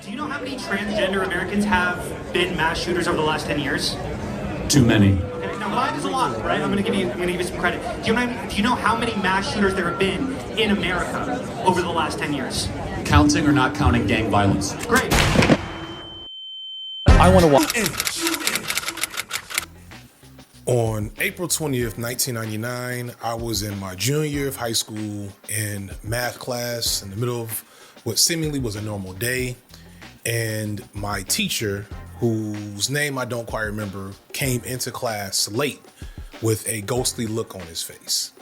Do you know how many transgender Americans have been mass shooters over the last 10 years? Too many. Okay, now 5 is a lot, right? I'm gonna give you some credit. Do you know how many mass shooters there have been in America over the last 10 years? Counting or not counting gang violence? Great. I want to watch. On April 20th, 1999, I was in my junior year of high school in math class in the middle of what seemingly was a normal day. And my teacher, whose name I don't quite remember, came into class late with a ghostly look on his face.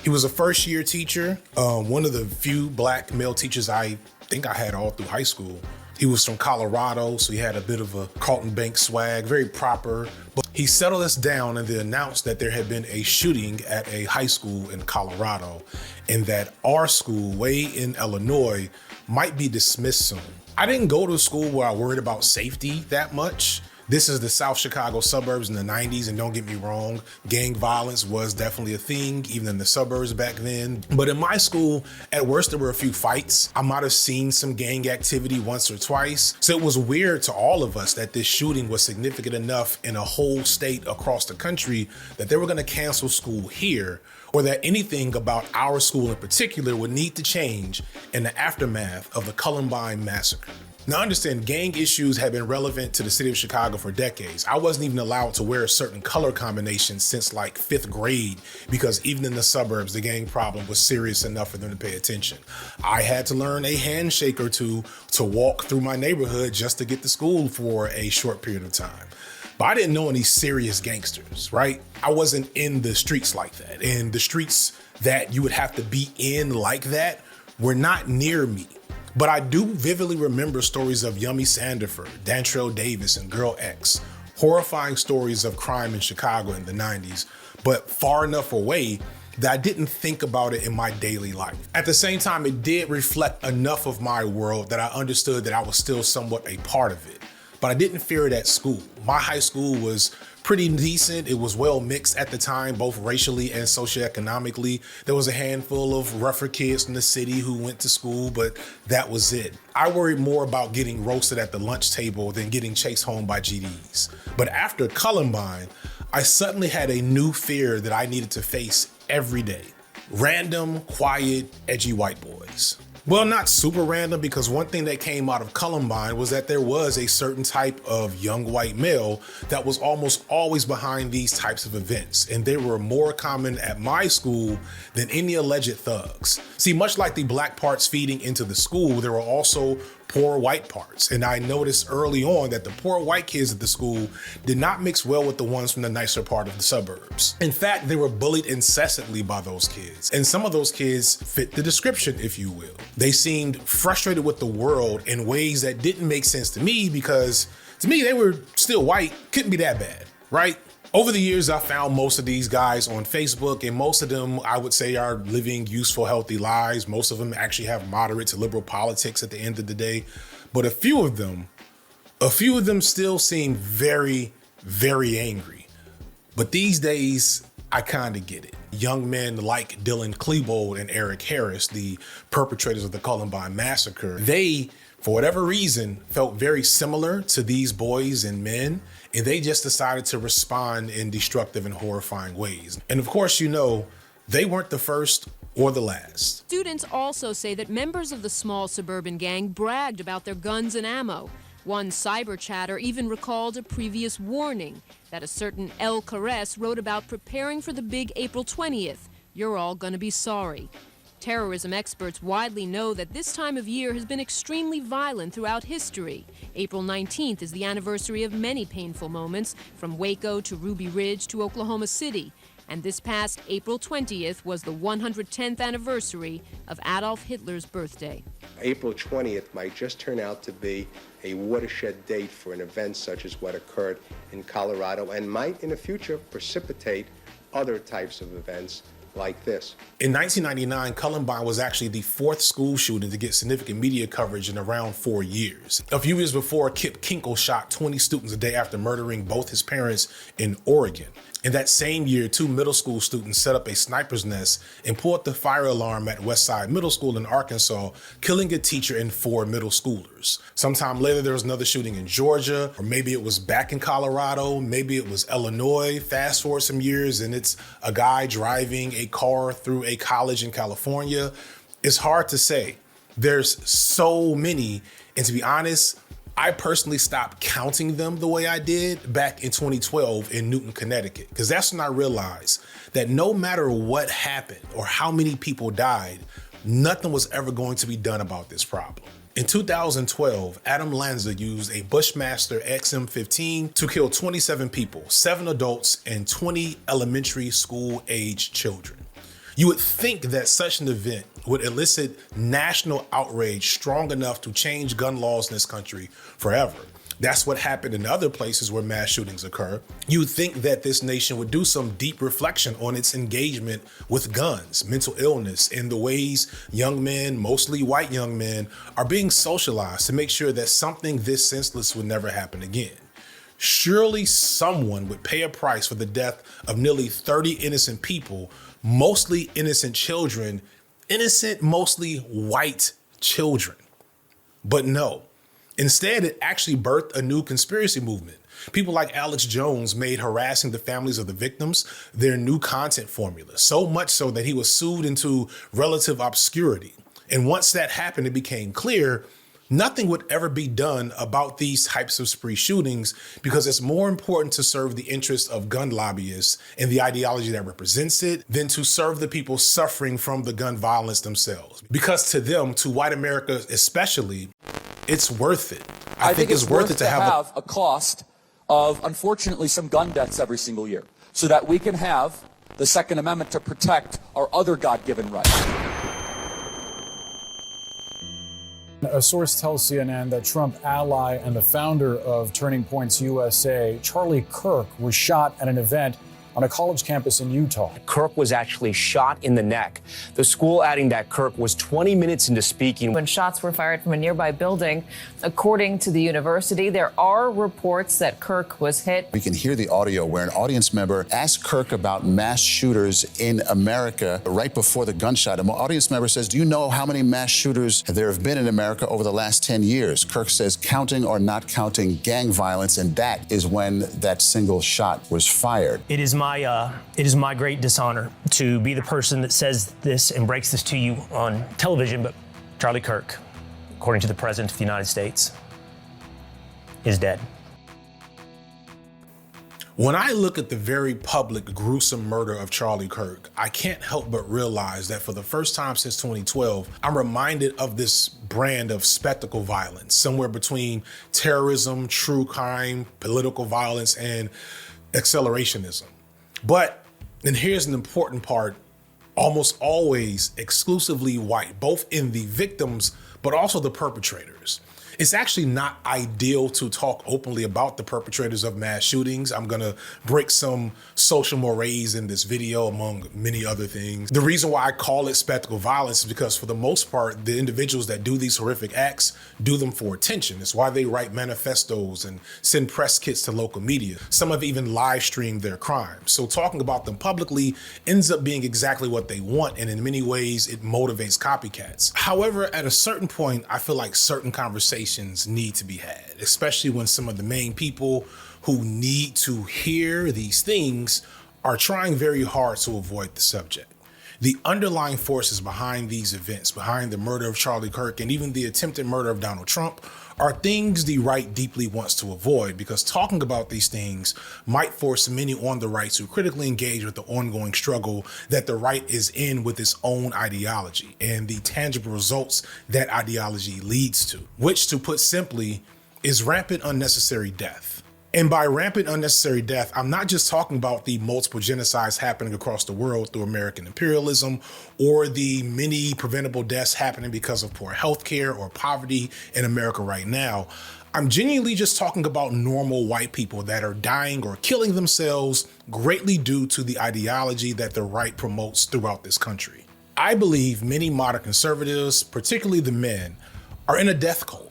He was a first year teacher, one of the few black male teachers I think I had all through high school. He was from Colorado, so he had a bit of a Carlton Banks swag, very proper. But he settled us down and then announced that there had been a shooting at a high school in Colorado and that our school, way in Illinois, might be dismissed soon. I didn't go to a school where I worried about safety that much. This is the South Chicago suburbs in the 90s, and don't get me wrong, gang violence was definitely a thing, even in the suburbs back then. But in my school, at worst, there were a few fights. I might have seen some gang activity once or twice. So it was weird to all of us that this shooting was significant enough in a whole state across the country that they were gonna cancel school here, or that anything about our school in particular would need to change in the aftermath of the Columbine massacre. Now understand, gang issues have been relevant to the city of Chicago for decades. I wasn't even allowed to wear a certain color combination since like 5th grade because even in the suburbs, the gang problem was serious enough for them to pay attention. I had to learn a handshake or two to walk through my neighborhood just to get to school for a short period of time. But I didn't know any serious gangsters, right? I wasn't in the streets like that. And the streets that you would have to be in like that were not near me. But I do vividly remember stories of Yummy Sandifer, Dantrell Davis, and Girl X, horrifying stories of crime in Chicago in the 90s, but far enough away that I didn't think about it in my daily life. At the same time, it did reflect enough of my world that I understood that I was still somewhat a part of it. But I didn't fear it at school. My high school was pretty decent. It was well mixed at the time, both racially and socioeconomically. There was a handful of rougher kids in the city who went to school, but that was it. I worried more about getting roasted at the lunch table than getting chased home by GDs. But after Columbine, I suddenly had a new fear that I needed to face every day. Random, quiet, edgy white boys. Well, not super random, because one thing that came out of Columbine was that there was a certain type of young white male that was almost always behind these types of events. And they were more common at my school than any alleged thugs. See, much like the black parts feeding into the school, there were also poor white parts. And I noticed early on that the poor white kids at the school did not mix well with the ones from the nicer part of the suburbs. In fact, they were bullied incessantly by those kids. And some of those kids fit the description, if you will. They seemed frustrated with the world in ways that didn't make sense to me because to me, they were still white, couldn't be that bad, right? Over the years, I found most of these guys on Facebook, and most of them, I would say, are living useful, healthy lives. Most of them actually have moderate to liberal politics at the end of the day. But a few of them still seem very, very angry. But these days, I kind of get it. Young men like Dylan Klebold and Eric Harris, the perpetrators of the Columbine massacre, they, for whatever reason, felt very similar to these boys and men, and they just decided to respond in destructive and horrifying ways. And of course, you know, they weren't the first or the last. Students also say that members of the small suburban gang bragged about their guns and ammo. One cyber chatter even recalled a previous warning that a certain El Caress wrote about preparing for the big April 20th. You're all gonna be sorry. Terrorism experts widely know that this time of year has been extremely violent throughout history. April 19th is the anniversary of many painful moments, from Waco to Ruby Ridge to Oklahoma City. And this past April 20th was the 110th anniversary of Adolf Hitler's birthday. April 20th might just turn out to be a watershed date for an event such as what occurred in Colorado and might in the future precipitate other types of events like this. In 1999, Columbine was actually the 4th school shooting to get significant media coverage in around 4 years. A few years before, Kip Kinkle shot 20 students a day after murdering both his parents in Oregon. In that same year, 2 middle school students set up a sniper's nest and pulled the fire alarm at Westside Middle School in Arkansas, killing a teacher and 4 middle schoolers. Sometime later, there was another shooting in Georgia, or maybe it was back in Colorado, maybe it was Illinois. Fast forward some years and it's a guy driving a car through a college in California. It's hard to say. There's so many, and to be honest, I personally stopped counting them the way I did back in 2012 in Newton, Connecticut, because that's when I realized that no matter what happened or how many people died, nothing was ever going to be done about this problem. In 2012, Adam Lanza used a Bushmaster XM15 to kill 27 people, 7 adults and 20 elementary school age children. You would think that such an event would elicit national outrage strong enough to change gun laws in this country forever. That's what happened in other places where mass shootings occur. You would think that this nation would do some deep reflection on its engagement with guns, mental illness, and the ways young men, mostly white young men, are being socialized to make sure that something this senseless would never happen again. Surely someone would pay a price for the death of nearly 30 innocent people, mostly innocent children, innocent, mostly white children. But no, instead, it actually birthed a new conspiracy movement. People like Alex Jones made harassing the families of the victims their new content formula, so much so that he was sued into relative obscurity. And once that happened, it became clear nothing would ever be done about these types of spree shootings because it's more important to serve the interests of gun lobbyists and the ideology that represents it than to serve the people suffering from the gun violence themselves. Because to them, to white America especially, it's worth it. I think it's worth it to have a cost of, unfortunately, some gun deaths every single year so that we can have the Second Amendment to protect our other God-given rights. A source tells CNN that Trump ally and the founder of Turning Points USA, Charlie Kirk, was shot at an event on a college campus in Utah. Kirk was actually shot in the neck. The school adding that Kirk was 20 minutes into speaking when shots were fired from a nearby building. According to the university, there are reports that Kirk was hit. We can hear the audio where an audience member asked Kirk about mass shooters in America right before the gunshot. An audience member says, "Do you know how many mass shooters there have been in America over the last 10 years? Kirk says, counting or not counting gang violence, and that is when that single shot was fired. It is my great dishonor to be the person that says this and breaks this to you on television, but Charlie Kirk, according to the President of the United States, is dead. When I look at the very public, gruesome murder of Charlie Kirk, I can't help but realize that for the first time since 2012, I'm reminded of this brand of spectacle violence, somewhere between terrorism, true crime, political violence, and accelerationism. But, and here's an important part, almost always exclusively white, both in the victims, but also the perpetrators. It's actually not ideal to talk openly about the perpetrators of mass shootings. I'm gonna break some social mores in this video, among many other things. The reason why I call it spectacle violence is because for the most part, the individuals that do these horrific acts do them for attention. It's why they write manifestos and send press kits to local media. Some have even live streamed their crimes. So talking about them publicly ends up being exactly what they want, and in many ways, it motivates copycats. However, at a certain point, I feel like certain conversations need to be had, especially when some of the main people who need to hear these things are trying very hard to avoid the subject. The underlying forces behind these events, behind the murder of Charlie Kirk and even the attempted murder of Donald Trump, are things the right deeply wants to avoid, because talking about these things might force many on the right to critically engage with the ongoing struggle that the right is in with its own ideology and the tangible results that ideology leads to, which, to put simply, is rampant unnecessary death. And by rampant unnecessary death, I'm not just talking about the multiple genocides happening across the world through American imperialism, or the many preventable deaths happening because of poor healthcare or poverty in America right now. I'm genuinely just talking about normal white people that are dying or killing themselves greatly due to the ideology that the right promotes throughout this country. I believe many modern conservatives, particularly the men, are in a death cult.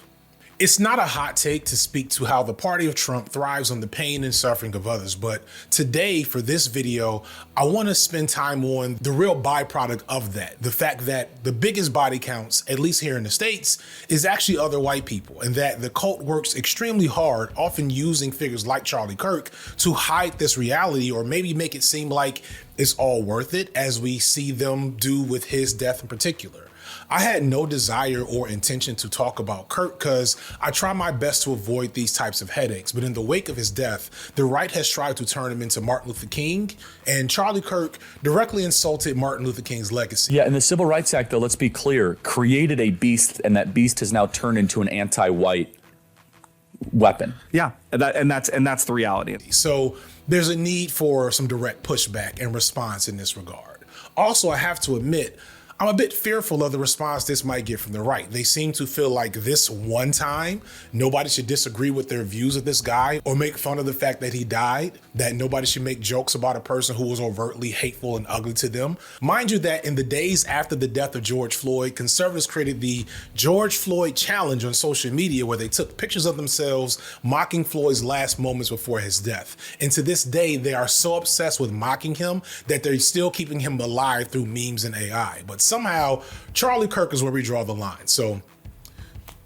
It's not a hot take to speak to how the party of Trump thrives on the pain and suffering of others, but today for this video, I want to spend time on the real byproduct of that. The fact that the biggest body counts, at least here in the States, is actually other white people, and that the cult works extremely hard, often using figures like Charlie Kirk to hide this reality or maybe make it seem like it's all worth it, as we see them do with his death in particular. I had no desire or intention to talk about Kirk because I try my best to avoid these types of headaches. But in the wake of his death, the right has tried to turn him into Martin Luther King, and Charlie Kirk directly insulted Martin Luther King's legacy. Yeah, and the Civil Rights Act, though, let's be clear, created a beast, and that beast has now turned into an anti-white weapon. Yeah, and that's the reality. So there's a need for some direct pushback and response in this regard. Also, I have to admit, I'm a bit fearful of the response this might get from the right. They seem to feel like this one time, nobody should disagree with their views of this guy or make fun of the fact that he died, that nobody should make jokes about a person who was overtly hateful and ugly to them. Mind you that in the days after the death of George Floyd, conservatives created the George Floyd Challenge on social media, where they took pictures of themselves mocking Floyd's last moments before his death. And to this day, they are so obsessed with mocking him that they're still keeping him alive through memes and AI. But somehow, Charlie Kirk is where we draw the line. So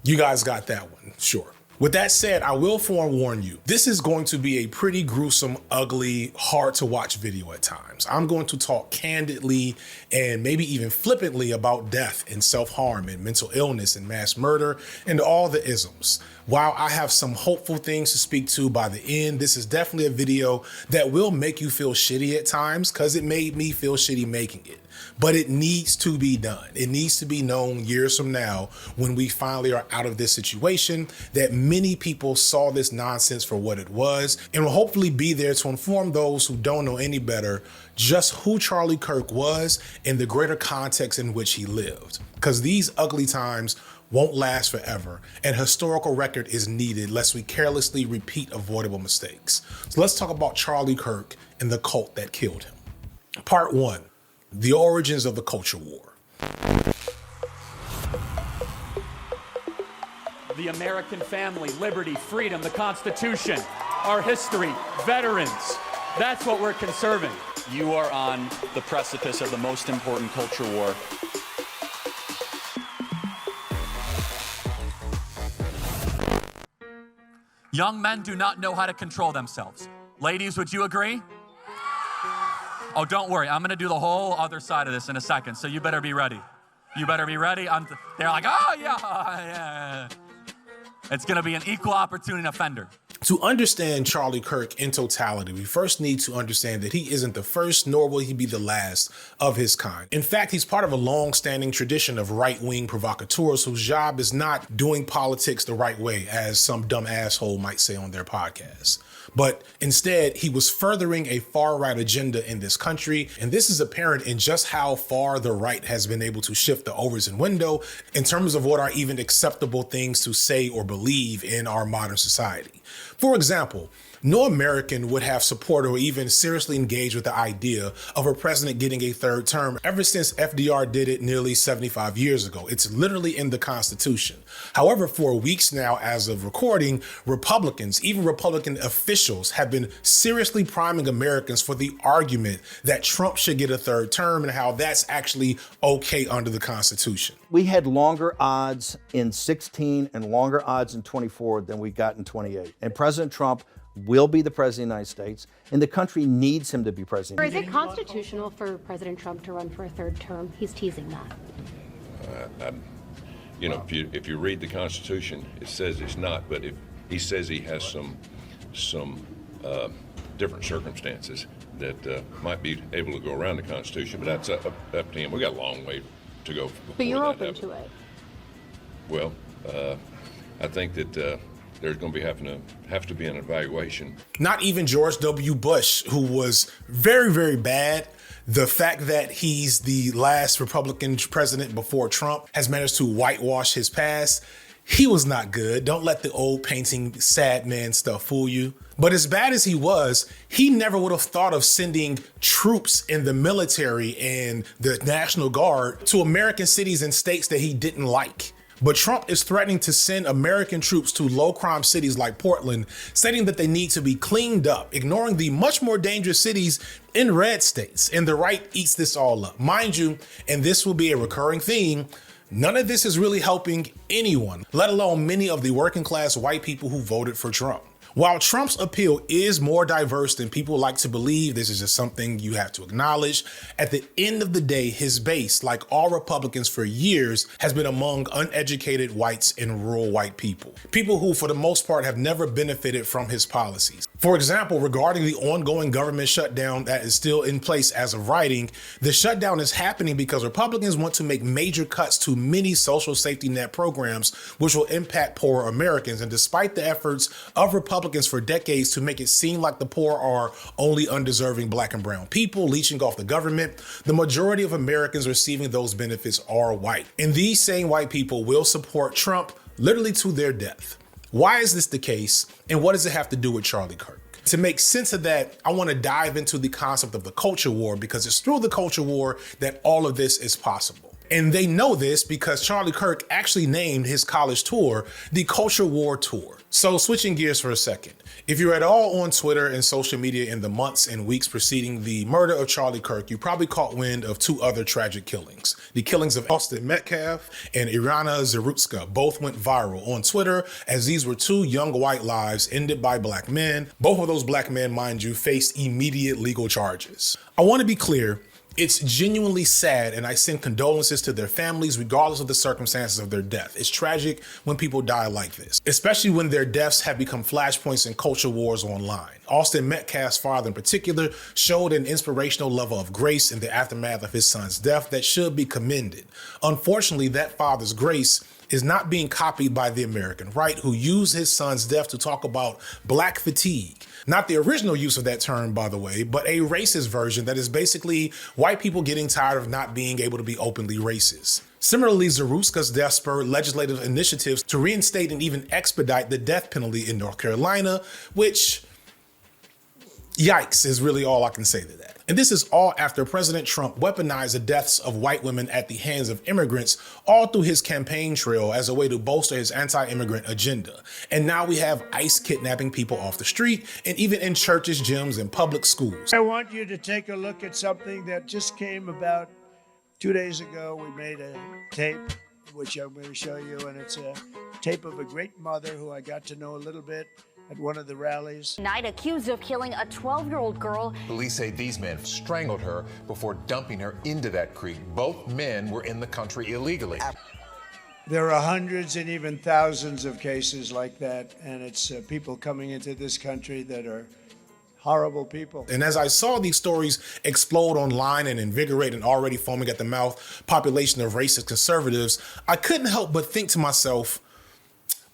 you guys got that one, sure. With that said, I will forewarn you, this is going to be a pretty gruesome, ugly, hard to watch video at times. I'm going to talk candidly and maybe even flippantly about death and self-harm and mental illness and mass murder and all the isms. While I have some hopeful things to speak to by the end, this is definitely a video that will make you feel shitty at times, because it made me feel shitty making it. But it needs to be done. It needs to be known years from now, when we finally are out of this situation, that many people saw this nonsense for what it was, and will hopefully be there to inform those who don't know any better just who Charlie Kirk was and the greater context in which he lived. Because these ugly times won't last forever, and historical record is needed lest we carelessly repeat avoidable mistakes. So let's talk about Charlie Kirk and the cult that killed him. Part 1. The origins of the culture war. The American family, liberty, freedom, the Constitution, our history, veterans. That's what we're conserving. You are on the precipice of the most important culture war. Young men do not know how to control themselves. Ladies, would you agree? Oh, don't worry. I'm going to do the whole other side of this in a second, so you better be ready. You better be ready. They're like, oh, yeah. It's going to be an equal opportunity offender. To understand Charlie Kirk in totality, we first need to understand that he isn't the first, nor will he be the last of his kind. In fact, he's part of a long-standing tradition of right-wing provocateurs whose job is not doing politics the right way, as some dumb asshole might say on their podcast. But instead, he was furthering a far-right agenda in this country, and this is apparent in just how far the right has been able to shift the Overton window in terms of what are even acceptable things to say or believe in our modern society. For example, no American would have supported or even seriously engaged with the idea of a president getting a third term ever since FDR did it nearly 75 years ago. It's literally in the Constitution. However, for weeks now, as of recording, Republicans, even Republican officials, have been seriously priming Americans for the argument that Trump should get a third term and how that's actually okay under the Constitution. We had longer odds in 16 and longer odds in 24 than we got in 28. And President Trump will be the president of the United States, and the country needs him to be president. Is it constitutional for President Trump to run for a third term? He's teasing that. You know, if you read the Constitution, it says it's not, but if he says he has some different circumstances that might be able to go around the Constitution, but that's up to him. We got a long way to go. But you're open to it. Well, I think that there's going to have to be an evaluation. Not even George W. Bush, who was very, very bad. The fact that he's the last Republican president before Trump has managed to whitewash his past. He was not good. Don't let the old painting sad man stuff fool you. But as bad as he was, he never would have thought of sending troops in the military and the National Guard to American cities and states that he didn't like. But Trump is threatening to send American troops to low-crime cities like Portland, stating that they need to be cleaned up, ignoring the much more dangerous cities in red states. And the right eats this all up. Mind you, and this will be a recurring theme, none of this is really helping anyone, let alone many of the working class white people who voted for Trump. While Trump's appeal is more diverse than people like to believe, this is just something you have to acknowledge. At the end of the day, his base, like all Republicans for years, has been among uneducated whites and rural white people. People who, for the most part, have never benefited from his policies. For example, regarding the ongoing government shutdown that is still in place as of writing, the shutdown is happening because Republicans want to make major cuts to many social safety net programs, which will impact poorer Americans. And despite the efforts of Republicans for decades to make it seem like the poor are only undeserving black and brown people leeching off the government, the majority of Americans receiving those benefits are white. And these same white people will support Trump literally to their death. Why is this the case? And what does it have to do with Charlie Kirk? To make sense of that, I want to dive into the concept of the culture war, because it's through the culture war that all of this is possible. And they know this because Charlie Kirk actually named his college tour the Culture War Tour. So switching gears for a second, if you're at all on Twitter and social media in the months and weeks preceding the murder of Charlie Kirk, you probably caught wind of two other tragic killings. The killings of Austin Metcalf and Irina Zarutska both went viral on Twitter, as these were two young white lives ended by black men. Both of those black men, mind you, faced immediate legal charges. I want to be clear. It's genuinely sad, and I send condolences to their families regardless of the circumstances of their death. It's tragic when people die like this, especially when their deaths have become flashpoints in culture wars online. Austin Metcalf's father in particular showed an inspirational level of grace in the aftermath of his son's death that should be commended. Unfortunately, that father's grace is not being copied by the American right, who used his son's death to talk about black fatigue. Not the original use of that term, by the way, but a racist version that is basically white people getting tired of not being able to be openly racist. Similarly, Zarutska's death spurred legislative initiatives to reinstate and even expedite the death penalty in North Carolina, which, yikes, is really all I can say to that. And this is all after President Trump weaponized the deaths of white women at the hands of immigrants all through his campaign trail as a way to bolster his anti-immigrant agenda. And now we have ICE kidnapping people off the street and even in churches, gyms, and public schools. I want you to take a look at something that just came about 2 days ago. We made a tape, which I'm going to show you, and it's a tape of a great mother who I got to know a little bit at one of the rallies. Night accused of killing a 12-year-old girl. Police say these men strangled her before dumping her into that creek. Both men were in the country illegally. There are hundreds and even thousands of cases like that, and it's people coming into this country that are horrible people. And as I saw these stories explode online and invigorate an already foaming at the mouth population of racist conservatives, I couldn't help but think to myself,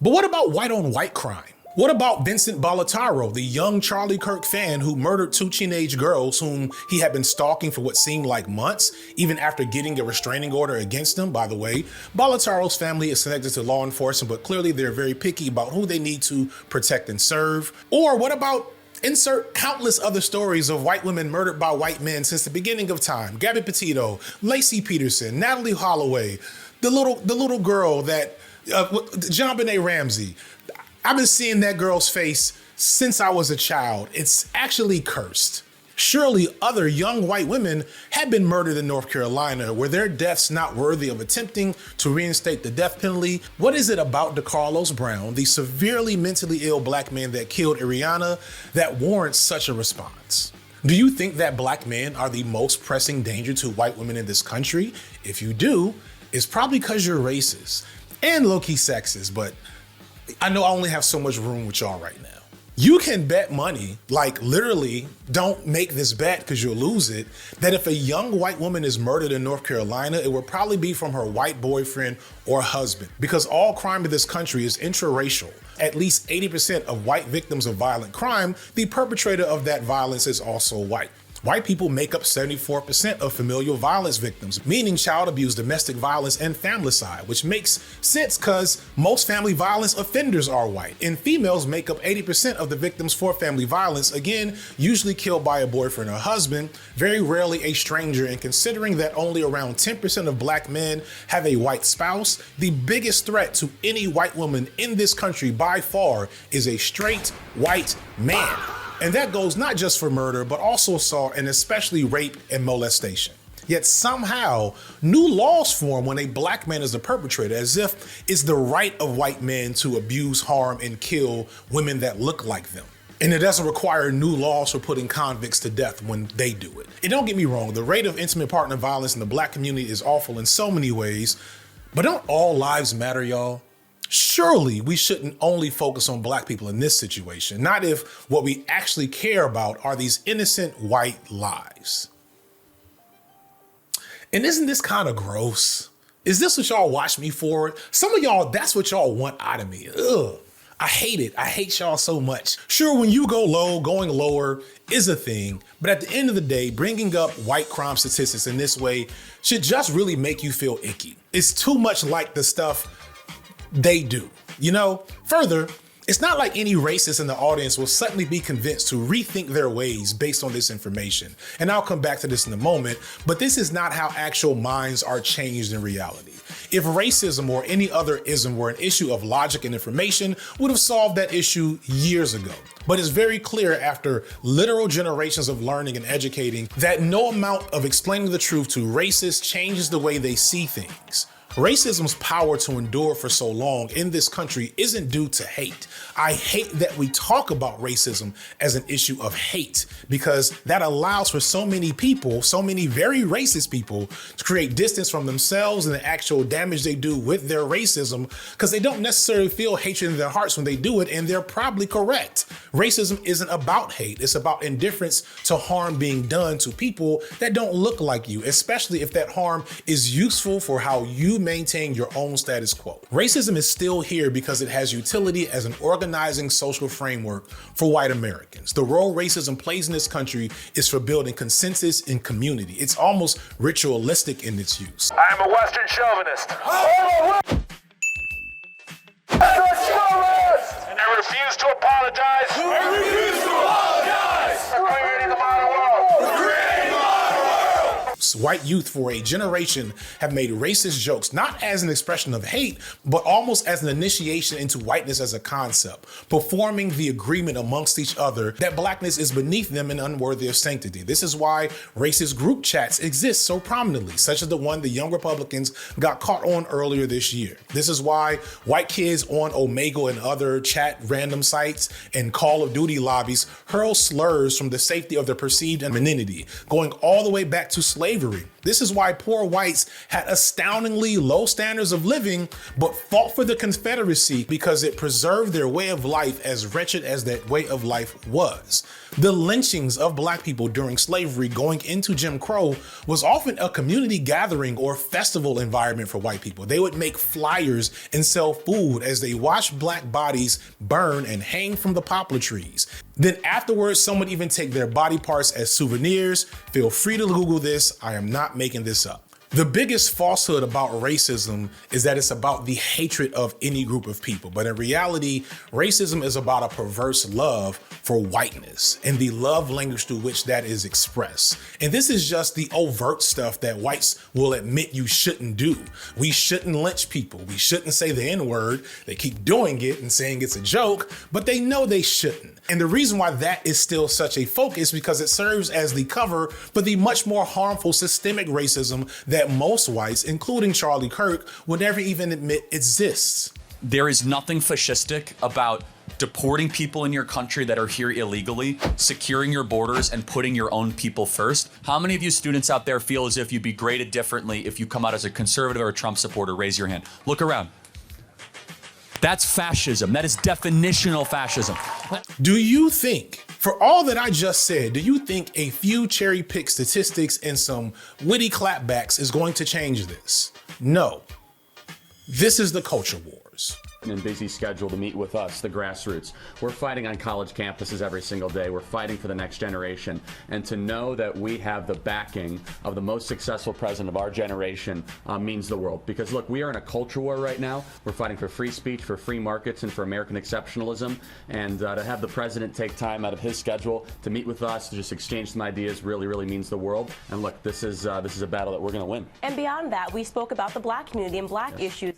but what about white on white crime? What about Vincent Bolletaro, the young Charlie Kirk fan who murdered two teenage girls whom he had been stalking for what seemed like months, even after getting a restraining order against them? By the way, Bolletaro's family is connected to law enforcement, but clearly they're very picky about who they need to protect and serve. Or what about insert countless other stories of white women murdered by white men since the beginning of time? Gabby Petito, Lacey Peterson, Natalie Holloway, the little girl that JonBenet Ramsey. I've been seeing that girl's face since I was a child. It's actually cursed. Surely other young white women have been murdered in North Carolina. Were their deaths not worthy of attempting to reinstate the death penalty? What is it about DeCarlos Brown, the severely mentally ill black man that killed Ariana, that warrants such a response? Do you think that black men are the most pressing danger to white women in this country? If you do, it's probably because you're racist and low-key sexist, but I know I only have so much room with y'all right now. You can bet money, like literally, don't make this bet because you'll lose it, that if a young white woman is murdered in North Carolina, it will probably be from her white boyfriend or husband, because all crime in this country is intraracial. At least 80% of white victims of violent crime, the perpetrator of that violence is also white. White people make up 74% of familial violence victims, meaning child abuse, domestic violence, and familicide, which makes sense because most family violence offenders are white. And females make up 80% of the victims for family violence, again, usually killed by a boyfriend or husband, very rarely a stranger. And considering that only around 10% of black men have a white spouse, the biggest threat to any white woman in this country by far is a straight white man. And that goes not just for murder, but also assault and especially rape and molestation. Yet somehow new laws form when a black man is the perpetrator, as if it's the right of white men to abuse, harm, and kill women that look like them. And it doesn't require new laws for putting convicts to death when they do it. And don't get me wrong, the rate of intimate partner violence in the black community is awful in so many ways, but don't all lives matter, y'all? Surely we shouldn't only focus on black people in this situation, not if what we actually care about are these innocent white lives. And isn't this kind of gross? Is this what y'all watch me for? Some of y'all, that's what y'all want out of me. Ugh. I hate it. I hate y'all so much. Sure, when you go low, going lower is a thing, but at the end of the day, bringing up white crime statistics in this way should just really make you feel icky. It's too much like the stuff they do, you know? Further, it's not like any racist in the audience will suddenly be convinced to rethink their ways based on this information. And I'll come back to this in a moment, but this is not how actual minds are changed in reality. If racism or any other ism were an issue of logic and information, would have solved that issue years ago. But it's very clear after literal generations of learning and educating that no amount of explaining the truth to racists changes the way they see things. Racism's power to endure for so long in this country isn't due to hate. I hate that we talk about racism as an issue of hate because that allows for so many people, so many very racist people, to create distance from themselves and the actual damage they do with their racism because they don't necessarily feel hatred in their hearts when they do it, and they're probably correct. Racism isn't about hate. It's about indifference to harm being done to people that don't look like you, especially if that harm is useful for how you maintain your own status quo. Racism is still here because it has utility as an organizing social framework for white Americans. The role racism plays in this country is for building consensus in community. It's almost ritualistic in its use. I am a Western chauvinist. And I refuse to apologize. I refuse to apologize for creating the modern world. For creating the modern world. White youth for a generation have made racist jokes, not as an expression of hate, but almost as an initiation into whiteness as a concept, performing the agreement amongst each other that blackness is beneath them and unworthy of sanctity. This is why racist group chats exist so prominently, such as the one the young Republicans got caught on earlier this year. This is why white kids on Omegle and other chat random sites and Call of Duty lobbies hurl slurs from the safety of their perceived anonymity, going all the way back to slavery. This is why poor whites had astoundingly low standards of living, but fought for the Confederacy because it preserved their way of life, as wretched as that way of life was. The lynchings of black people during slavery going into Jim Crow was often a community gathering or festival environment for white people. They would make flyers and sell food as they watched black bodies burn and hang from the poplar trees. Then afterwards, some would even take their body parts as souvenirs. Feel free to Google this. I am not making this up. The biggest falsehood about racism is that it's about the hatred of any group of people. But in reality, racism is about a perverse love for whiteness and the love language through which that is expressed. And this is just the overt stuff that whites will admit you shouldn't do. We shouldn't lynch people. We shouldn't say the N-word. They keep doing it and saying it's a joke, but they know they shouldn't. And the reason why that is still such a focus because it serves as the cover for the much more harmful systemic racism that most whites, including Charlie Kirk, would never even admit exists. There is nothing fascistic about deporting people in your country that are here illegally, securing your borders, and putting your own people first. How many of you students out there feel as if you'd be graded differently if you come out as a conservative or a Trump supporter? Raise your hand. Look around. That's fascism. That is definitional fascism. Do you think, for all that I just said, do you think a few cherry-picked statistics and some witty clapbacks is going to change this? No. This is the culture wars. and busy schedule to meet with us, the grassroots. We're fighting on college campuses every single day. We're fighting for the next generation. And to know that we have the backing of the most successful president of our generation means the world. Because look, we are in a culture war right now. We're fighting for free speech, for free markets, and for American exceptionalism. And to have the president take time out of his schedule to meet with us, to just exchange some ideas really, really means the world. And look, this is a battle that we're going to win. And beyond that, we spoke about the black community and black issues.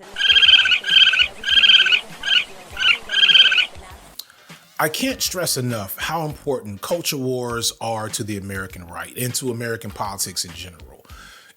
I can't stress enough how important culture wars are to the American right and to American politics in general.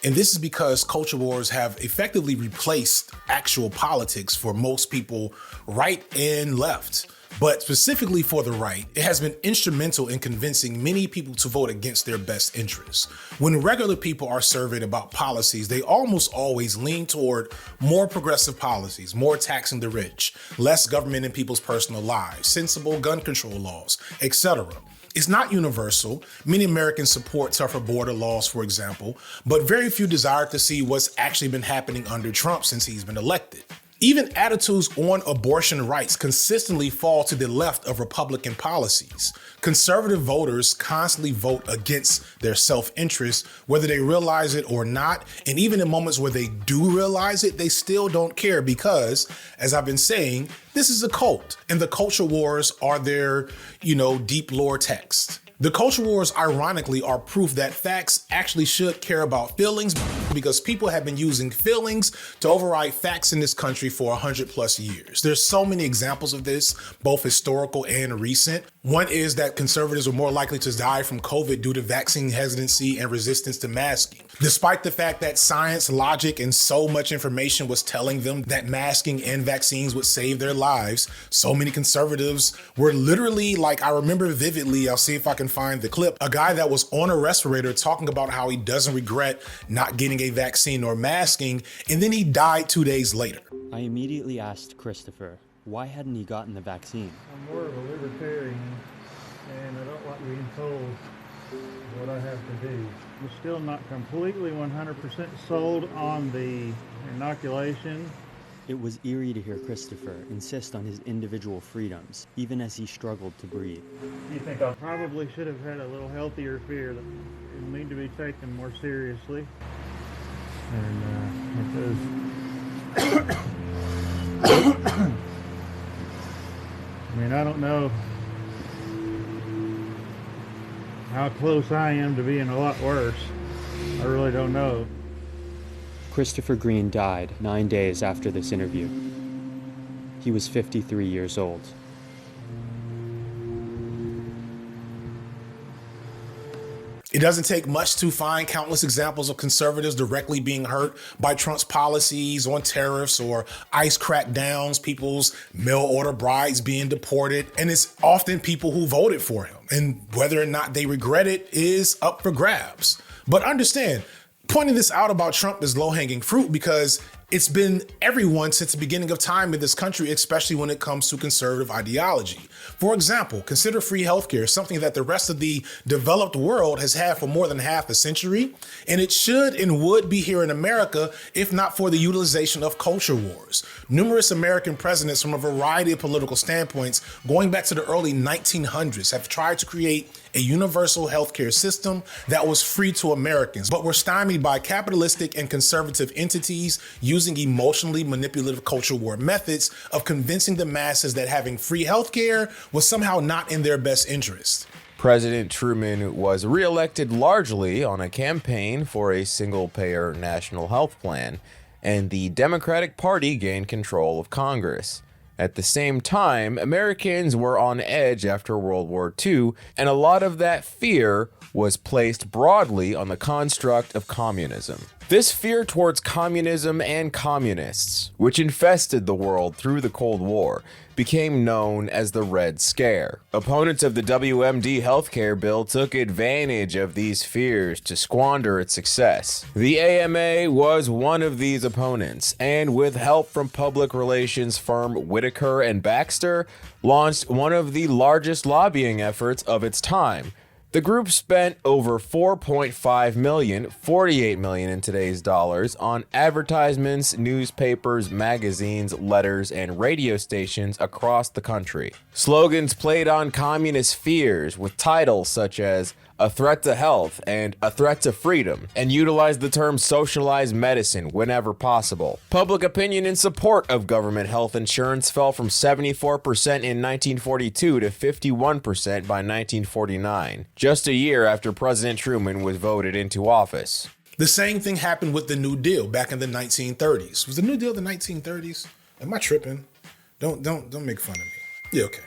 And this is because culture wars have effectively replaced actual politics for most people, right and left. But specifically for the right, it has been instrumental in convincing many people to vote against their best interests. When regular people are surveyed about policies, they almost always lean toward more progressive policies, more taxing the rich, less government in people's personal lives, sensible gun control laws, etc. It's not universal. Many Americans support tougher border laws, for example, but very few desire to see what's actually been happening under Trump since he's been elected. Even attitudes on abortion rights consistently fall to the left of Republican policies. Conservative voters constantly vote against their self-interest, whether they realize it or not. And even in moments where they do realize it, they still don't care because, as I've been saying, this is a cult and the culture wars are their, deep lore text. The culture wars, ironically, are proof that facts actually should care about feelings because people have been using feelings to override facts in this country for 100+ years. There's so many examples of this, both historical and recent. One is that conservatives were more likely to die from COVID due to vaccine hesitancy and resistance to masking. Despite the fact that science, logic, and so much information was telling them that masking and vaccines would save their lives, so many conservatives were literally, I remember vividly, I'll see if I can find the clip, a guy that was on a respirator talking about how he doesn't regret not getting a vaccine or masking, and then he died 2 days later. I immediately asked Christopher, why hadn't he gotten the vaccine? I'm more of a libertarian, and I don't like being told what I have to do. I'm still not completely 100% sold on the inoculation. It was eerie to hear Christopher insist on his individual freedoms, even as he struggled to breathe. You think I probably should have had a little healthier fear that it need to be taken more seriously? And I don't know how close I am to being a lot worse. I really don't know. Christopher Green died 9 days after this interview. He was 53 years old. It doesn't take much to find countless examples of conservatives directly being hurt by Trump's policies on tariffs or ICE crackdowns, people's mail order brides being deported, and it's often people who voted for him. And whether or not they regret it is up for grabs. But understand, pointing this out about Trump is low-hanging fruit because it's been everyone since the beginning of time in this country, especially when it comes to conservative ideology. For example, consider free healthcare, something that the rest of the developed world has had for more than half a century, and it should and would be here in America if not for the utilization of culture wars. Numerous American presidents from a variety of political standpoints, going back to the early 1900s, have tried to create a universal healthcare system that was free to Americans, but were stymied by capitalistic and conservative entities using emotionally manipulative culture war methods of convincing the masses that having free healthcare was somehow not in their best interest. President Truman was reelected largely on a campaign for a single-payer national health plan, and the Democratic Party gained control of Congress. At the same time, Americans were on edge after World War II, and a lot of that fear was placed broadly on the construct of communism. This fear towards communism and communists, which infested the world through the Cold War, became known as the Red Scare. Opponents of the WMD healthcare bill took advantage of these fears to squander its success. The AMA was one of these opponents, and with help from public relations firm Whitaker and Baxter, launched one of the largest lobbying efforts of its time, The group spent over $4.5 million, $48 million in today's dollars, on advertisements, newspapers, magazines, letters, and radio stations across the country. Slogans played on communist fears with titles such as "A Threat to Health" and "A Threat to Freedom," and utilized the term socialized medicine whenever possible. Public opinion in support of government health insurance fell from 74% in 1942 to 51% by 1949, just a year after President Truman was voted into office. The same thing happened with the New Deal back in the 1930s. Was the New Deal the 1930s? Am I tripping? Don't make fun of me. Yeah, okay.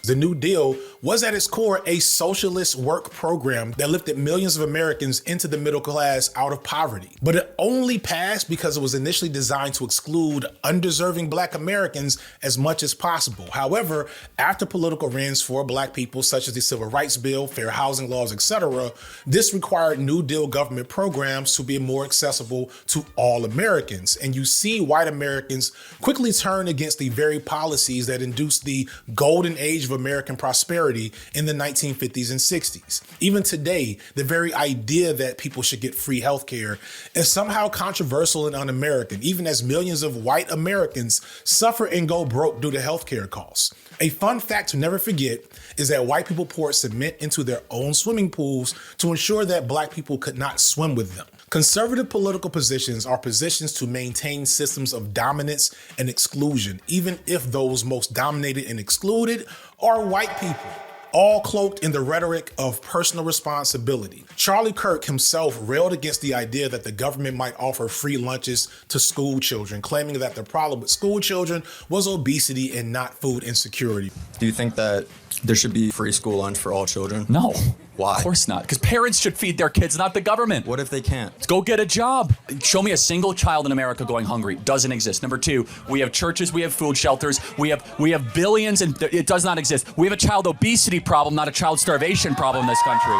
The New Deal was at its core a socialist work program that lifted millions of Americans into the middle class out of poverty. But it only passed because it was initially designed to exclude undeserving Black Americans as much as possible. However, after political wins for Black people, such as the Civil Rights Bill, fair housing laws, etc., this required New Deal government programs to be more accessible to all Americans. And you see white Americans quickly turn against the very policies that induced the golden age of American prosperity in the 1950s and 60s. Even today, the very idea that people should get free healthcare is somehow controversial and un-American, even as millions of white Americans suffer and go broke due to healthcare costs. A fun fact to never forget is that white people poured cement into their own swimming pools to ensure that Black people could not swim with them. Conservative political positions are positions to maintain systems of dominance and exclusion, even if those most dominated and excluded are white people, all cloaked in the rhetoric of personal responsibility. Charlie Kirk himself railed against the idea that the government might offer free lunches to school children, claiming that the problem with school children was obesity and not food insecurity. Do you think that there should be free school lunch for all children? No. Why? Of course not. Because parents should feed their kids, not the government. What if they can't? Go get a job. Show me a single child in America going hungry. Doesn't exist. Number two, we have churches, we have food shelters, we have billions, and it does not exist. We have a child obesity problem, not a child starvation problem in this country.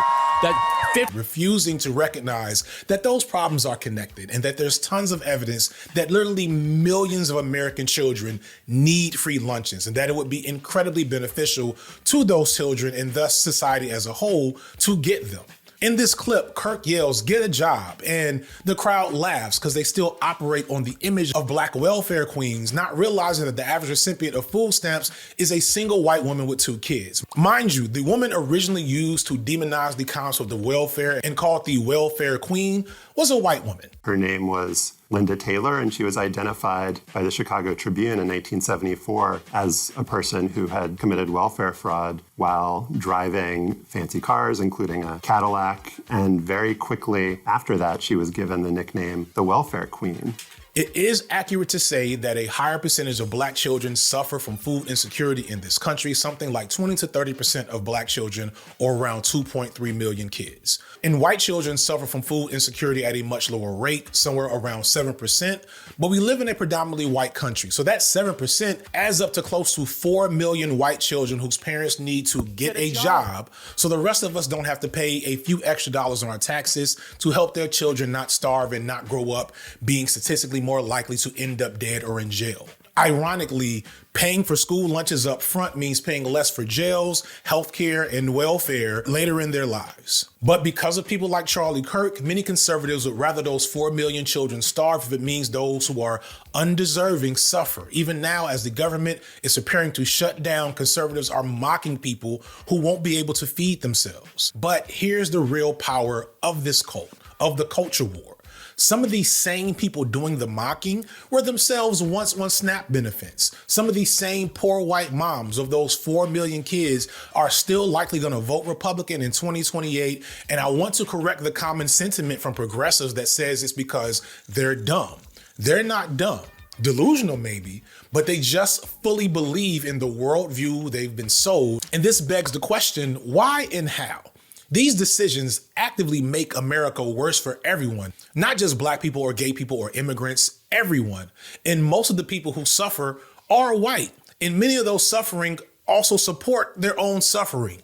Refusing to recognize that those problems are connected and that there's tons of evidence that literally millions of American children need free lunches and that it would be incredibly beneficial to those children and thus society as a whole to get them. In this clip, Kirk yells, "Get a job," and the crowd laughs because they still operate on the image of Black welfare queens, not realizing that the average recipient of food stamps is a single white woman with 2 kids. Mind you, the woman originally used to demonize the concept of welfare and called the welfare queen was a white woman. Her name was Linda Taylor, and she was identified by the Chicago Tribune in 1974 as a person who had committed welfare fraud while driving fancy cars, including a Cadillac. And very quickly after that, she was given the nickname the Welfare Queen. It is accurate to say that a higher percentage of Black children suffer from food insecurity in this country, something like 20 to 30% of Black children, or around 2.3 million kids. And white children suffer from food insecurity at a much lower rate, somewhere around 7%, but we live in a predominantly white country. So that 7% adds up to close to 4 million white children whose parents need to get a job, so the rest of us don't have to pay a few extra dollars on our taxes to help their children not starve and not grow up being statistically more likely to end up dead or in jail. Ironically, paying for school lunches up front means paying less for jails, healthcare, and welfare later in their lives. But because of people like Charlie Kirk, many conservatives would rather those 4 million children starve if it means those who are undeserving suffer. Even now, as the government is preparing to shut down, conservatives are mocking people who won't be able to feed themselves. But here's the real power of this cult, of the culture war. Some of these same people doing the mocking were themselves once on SNAP benefits. Some of these same poor white moms of those 4 million kids are still likely going to vote Republican in 2028. And I want to correct the common sentiment from progressives that says it's because they're dumb. They're not dumb. Delusional maybe, but they just fully believe in the worldview they've been sold. And this begs the question, why and how? These decisions actively make America worse for everyone, not just Black people or gay people or immigrants, everyone. And most of the people who suffer are white, and many of those suffering also support their own suffering.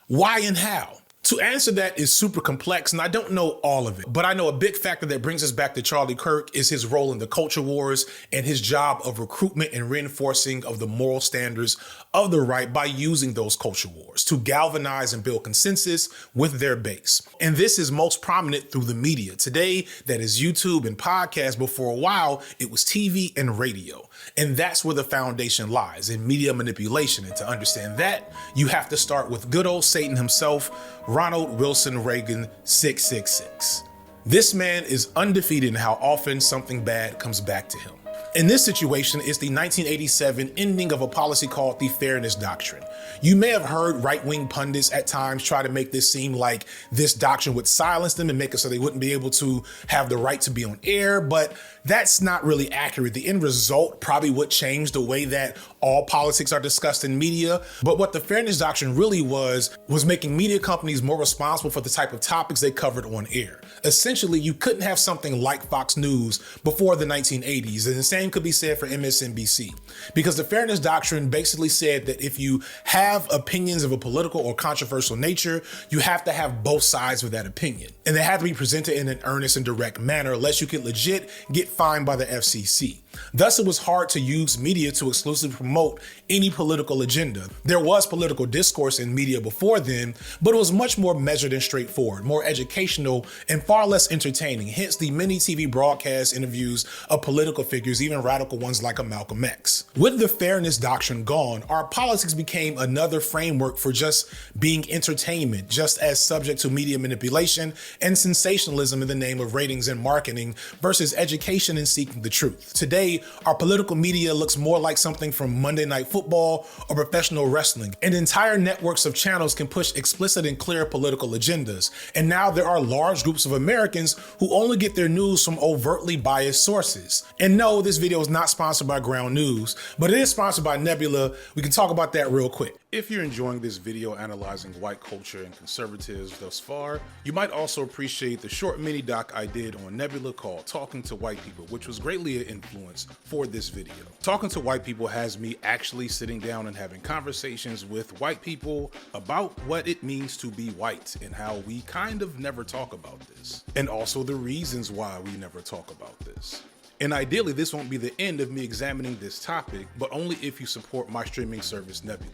Why and how? To answer that is super complex, and I don't know all of it, but I know a big factor that brings us back to Charlie Kirk is his role in the culture wars and his job of recruitment and reinforcing of the moral standards of the right by using those culture wars to galvanize and build consensus with their base. And this is most prominent through the media. Today, that is YouTube and podcasts, but for a while, it was TV and radio. And that's where the foundation lies, in media manipulation. And to understand that, you have to start with good old Satan himself, Ronald Wilson Reagan, 666. This man is undefeated in how often something bad comes back to him. In this situation, it's the 1987 ending of a policy called the Fairness Doctrine. You may have heard right-wing pundits at times try to make this seem like this doctrine would silence them and make it so they wouldn't be able to have the right to be on air, but that's not really accurate. The end result probably would change the way that all politics are discussed in media, but what the Fairness Doctrine really was making media companies more responsible for the type of topics they covered on air. Essentially, you couldn't have something like Fox News before the 1980s, and the same could be said for MSNBC, because the Fairness Doctrine basically said that if you have opinions of a political or controversial nature, you have to have both sides of that opinion, and they have to be presented in an earnest and direct manner, unless you could legit get fined by the FCC. Thus, it was hard to use media to exclusively promote any political agenda. There was political discourse in media before then, but it was much more measured and straightforward, more educational, and far less entertaining. Hence the many TV broadcast interviews of political figures, even radical ones like a Malcolm X. With the Fairness Doctrine gone, our politics became another framework for just being entertainment, just as subject to media manipulation and sensationalism in the name of ratings and marketing versus education and seeking the truth. Today, our political media looks more like something from Monday Night Football or professional wrestling, and entire networks of channels can push explicit and clear political agendas. And now there are large groups of Americans who only get their news from overtly biased sources. And no, this video is not sponsored by Ground News, but it is sponsored by Nebula. We can talk about that real quick. If you're enjoying this video analyzing white culture and conservatives thus far, you might also appreciate the short mini doc I did on Nebula called Talking to White People, which was greatly an influence for this video. Talking to White People has me actually sitting down and having conversations with white people about what it means to be white and how we kind of never talk about this, and also the reasons why we never talk about this. And ideally, this won't be the end of me examining this topic, but only if you support my streaming service, Nebula.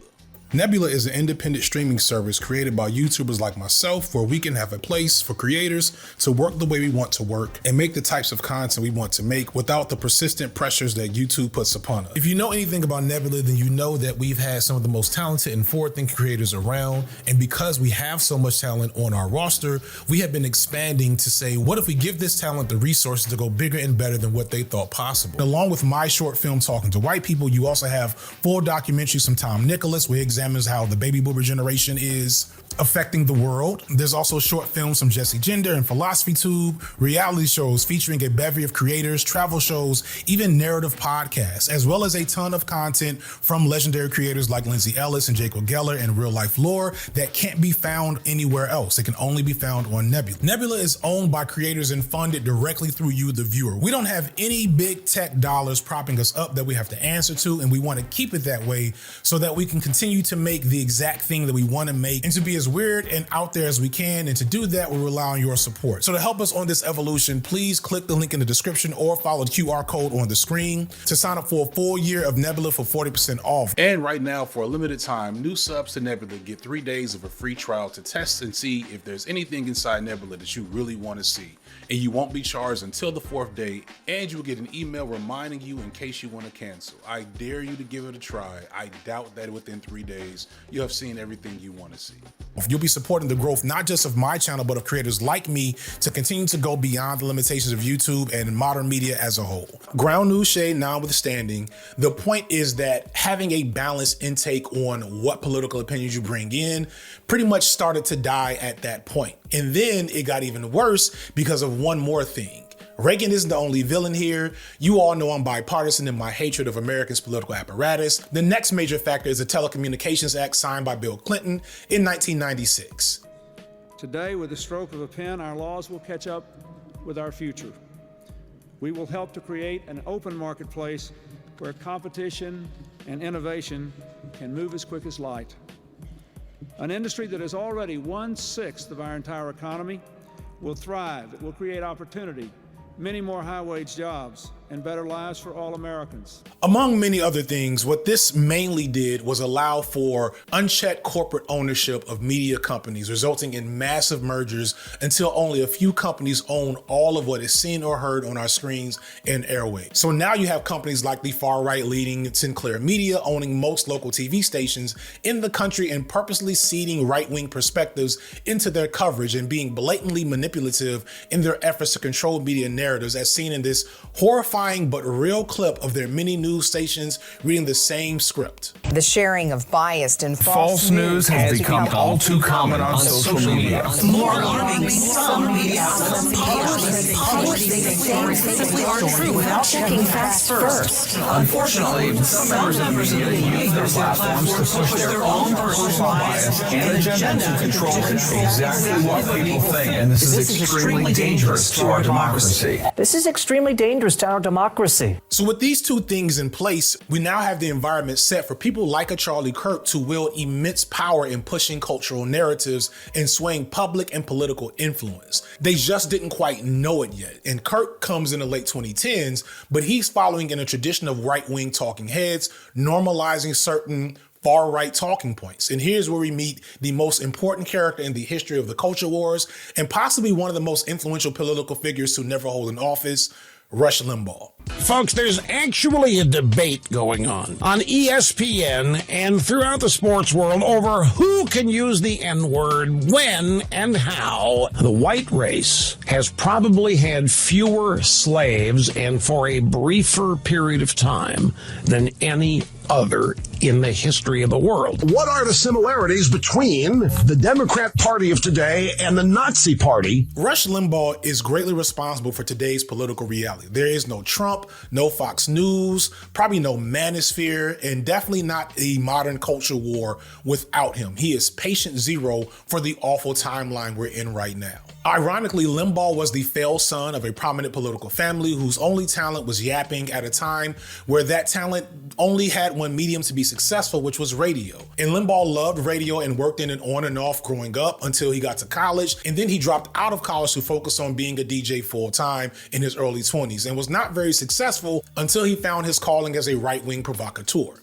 Nebula is an independent streaming service created by YouTubers like myself, where we can have a place for creators to work the way we want to work and make the types of content we want to make without the persistent pressures that YouTube puts upon us. If you know anything about Nebula, then you know that we've had some of the most talented and forward-thinking creators around, and because we have so much talent on our roster, we have been expanding to say, what if we give this talent the resources to go bigger and better than what they thought possible? Along with my short film Talking to White People, you also have full documentaries from Tom Nicholas, where he examines how the baby boomer generation is affecting the world. There's also short films from Jesse Gender and Philosophy Tube, reality shows featuring a bevy of creators, travel shows, even narrative podcasts, as well as a ton of content from legendary creators like Lindsay Ellis and Jacob Geller and Real Life Lore that can't be found anywhere else. It can only be found on Nebula. Nebula is owned by creators and funded directly through you, the viewer. We don't have any big tech dollars propping us up that we have to answer to, and we want to keep it that way so that we can continue to make the exact thing that we want to make and to be as weird and out there as we can. And to do that, we rely on your support. So to help us on this evolution, please click the link in the description or follow the QR code on the screen to sign up for a full year of Nebula for 40% off. And right now, for a limited time, new subs to Nebula get 3 days of a free trial to test and see if there's anything inside Nebula that you really want to see. And you won't be charged until the 4th day, and you will get an email reminding you in case you want to cancel. I dare you to give it a try. I doubt that within 3 days, you have seen everything you want to see. You'll be supporting the growth, not just of my channel, but of creators like me to continue to go beyond the limitations of YouTube and modern media as a whole. Ground News shade notwithstanding, the point is that having a balanced intake on what political opinions you bring in pretty much started to die at that point. And then it got even worse because of one more thing. Reagan isn't the only villain here. You all know I'm bipartisan in my hatred of America's political apparatus. The next major factor is the Telecommunications Act signed by Bill Clinton in 1996. Today, with the stroke of a pen, our laws will catch up with our future. We will help to create an open marketplace where competition and innovation can move as quick as light. An industry that is already 1/6 of our entire economy will thrive. It will create opportunity, many more high-wage jobs, and better lives for all Americans. Among many other things, what this mainly did was allow for unchecked corporate ownership of media companies, resulting in massive mergers until only a few companies own all of what is seen or heard on our screens and airwaves. So now you have companies like the far-right leading Sinclair Media owning most local TV stations in the country and purposely seeding right-wing perspectives into their coverage and being blatantly manipulative in their efforts to control media narratives, as seen in this horrifying but real clip of their many news stations reading the same script. The sharing of biased and false news has become all too common on social media. More alarming, some media outlets publish things that are true without checking facts first. Unfortunately, some members of the media use their platforms to push their own personal bias and agenda to control exactly what people think. And this is extremely dangerous to our democracy. This is extremely dangerous to our democracy. So with these two things in place, we now have the environment set for people like a Charlie Kirk to wield immense power in pushing cultural narratives and swaying public and political influence. They just didn't quite know it yet. And Kirk comes in the late 2010s, but he's following in a tradition of right-wing talking heads, normalizing certain far-right talking points. And here's where we meet the most important character in the history of the culture wars, and possibly one of the most influential political figures to never hold an office, Rush Limbaugh. Folks, there's actually a debate going on ESPN and throughout the sports world over who can use the N-word, when, and how. The white race has probably had fewer slaves and for a briefer period of time than any other in the history of the world. What are the similarities between the Democrat Party of today and the Nazi Party? Rush Limbaugh is greatly responsible for today's political reality. There is no Trump, no Fox News, probably no Manosphere, and definitely not a modern culture war without him. He is patient zero for the awful timeline we're in right now. Ironically, Limbaugh was the failed son of a prominent political family whose only talent was yapping at a time where that talent only had one medium to be successful, which was radio. And Limbaugh loved radio and worked in it on and off growing up until he got to college. And then he dropped out of college to focus on being a DJ full time in his early 20s and was not very successful until he found his calling as a right-wing provocateur.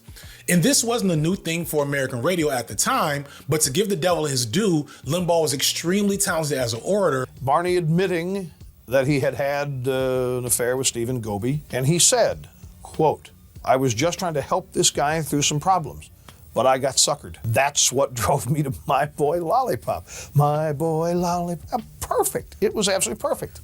And this wasn't a new thing for American radio at the time, but to give the devil his due, Limbaugh was extremely talented as an orator. Barney admitting that he had an affair with Stephen Goby, and he said, quote, "I was just trying to help this guy through some problems, but I got suckered. That's what drove me to My Boy Lollipop. My Boy Lollipop." Perfect. It was absolutely perfect.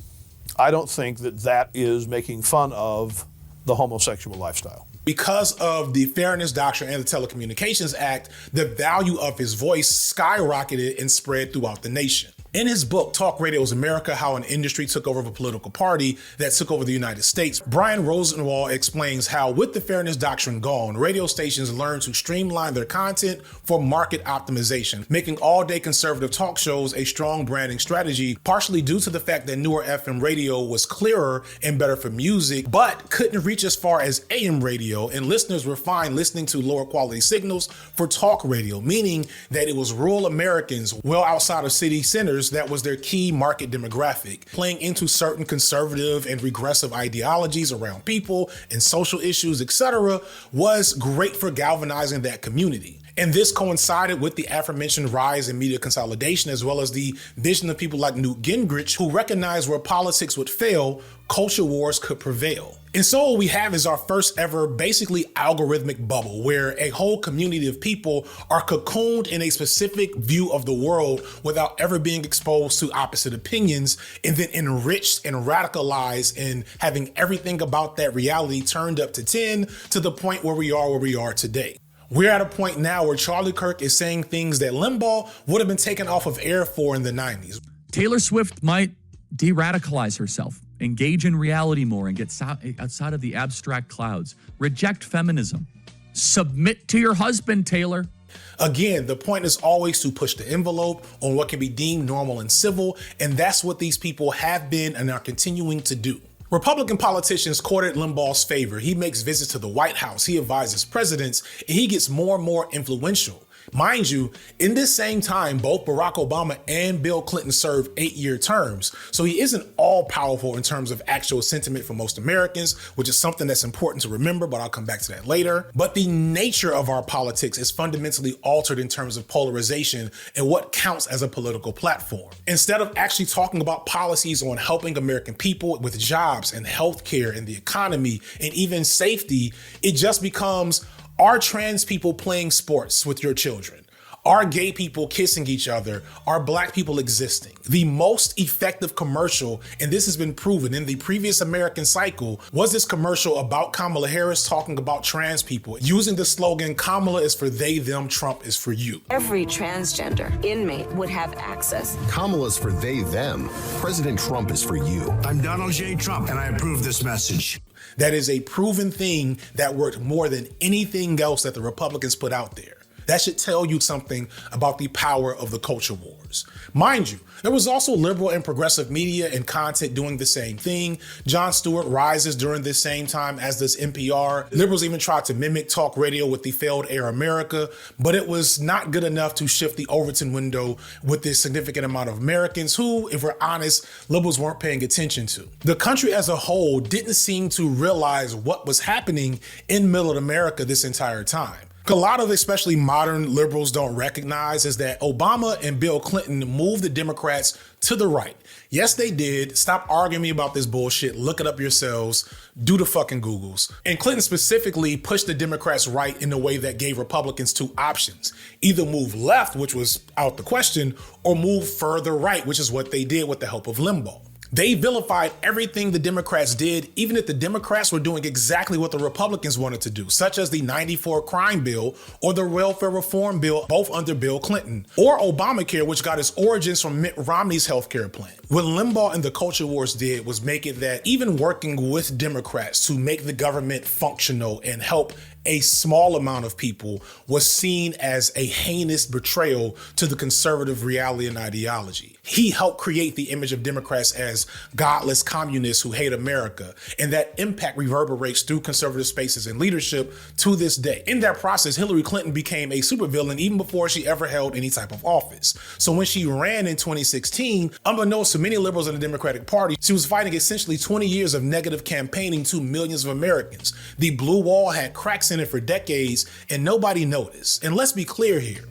I don't think that is making fun of the homosexual lifestyle. Because of the Fairness Doctrine and the Telecommunications Act, the value of his voice skyrocketed and spread throughout the nation. In his book, Talk Radio's America, How an Industry Took Over a Political Party That Took Over the United States, Brian Rosenwald explains how, with the Fairness Doctrine gone, radio stations learned to streamline their content for market optimization, making all-day conservative talk shows a strong branding strategy, partially due to the fact that newer FM radio was clearer and better for music, but couldn't reach as far as AM radio, and listeners were fine listening to lower quality signals for talk radio, meaning that it was rural Americans well outside of city centers that was their key market demographic, playing into certain conservative and regressive ideologies around people and social issues, etc., was great for galvanizing that community. And this coincided with the aforementioned rise in media consolidation, as well as the vision of people like Newt Gingrich, who recognized where politics would fail, culture wars could prevail. And so what we have is our first ever basically algorithmic bubble, where a whole community of people are cocooned in a specific view of the world without ever being exposed to opposite opinions, and then enriched and radicalized and having everything about that reality turned up to 10 to the point where we are today. We're at a point now where Charlie Kirk is saying things that Limbaugh would have been taken off of air for in the 90s. Taylor Swift might de-radicalize herself, engage in reality more, and get outside of the abstract clouds. Reject feminism. Submit to your husband, Taylor. Again, the point is always to push the envelope on what can be deemed normal and civil, and that's what these people have been and are continuing to do. Republican politicians courted Limbaugh's favor. He makes visits to the White House, he advises presidents, and he gets more and more influential. Mind you, in this same time, both Barack Obama and Bill Clinton served 8-year terms. So he isn't all powerful in terms of actual sentiment for most Americans, which is something that's important to remember, but I'll come back to that later. But the nature of our politics is fundamentally altered in terms of polarization and what counts as a political platform. Instead of actually talking about policies on helping American people with jobs and healthcare and the economy and even safety, it just becomes, are trans people playing sports with your children? Are gay people kissing each other? Are black people existing? The most effective commercial, and this has been proven in the previous American cycle, was this commercial about Kamala Harris talking about trans people, using the slogan, Kamala is for they, them, Trump is for you. Every transgender inmate would have access. Kamala's for they, them. President Trump is for you. I'm Donald J. Trump, and I approve this message. That is a proven thing that worked more than anything else that the Republicans put out there. That should tell you something about the power of the culture wars. Mind you, there was also liberal and progressive media and content doing the same thing. Jon Stewart rises during this same time, as does NPR. Liberals even tried to mimic talk radio with the failed Air America, but it was not good enough to shift the Overton window with this significant amount of Americans who, if we're honest, liberals weren't paying attention to. The country as a whole didn't seem to realize what was happening in middle America this entire time. A lot of especially modern liberals don't recognize is that Obama and Bill Clinton moved the Democrats to the right. Yes, they did. Stop arguing about this bullshit. Look it up yourselves. Do the fucking Googles. And Clinton specifically pushed the Democrats right in a way that gave Republicans two options. Either move left, which was out the question, or move further right, which is what they did with the help of Limbaugh. They vilified everything the Democrats did, even if the Democrats were doing exactly what the Republicans wanted to do, such as the 94 crime bill or the welfare reform bill, both under Bill Clinton, or Obamacare, which got its origins from Mitt Romney's healthcare plan. What Limbaugh and the culture wars did was make it that even working with Democrats to make the government functional and help a small amount of people was seen as a heinous betrayal to the conservative reality and ideology. He helped create the image of Democrats as godless communists who hate America, and that impact reverberates through conservative spaces and leadership to this day. In that process, Hillary Clinton became a supervillain even before she ever held any type of office. So when she ran in 2016, unbeknownst to many liberals in the Democratic Party, she was fighting essentially 20 years of negative campaigning to millions of Americans. The blue wall had cracks in it for decades and nobody noticed. And let's be clear here.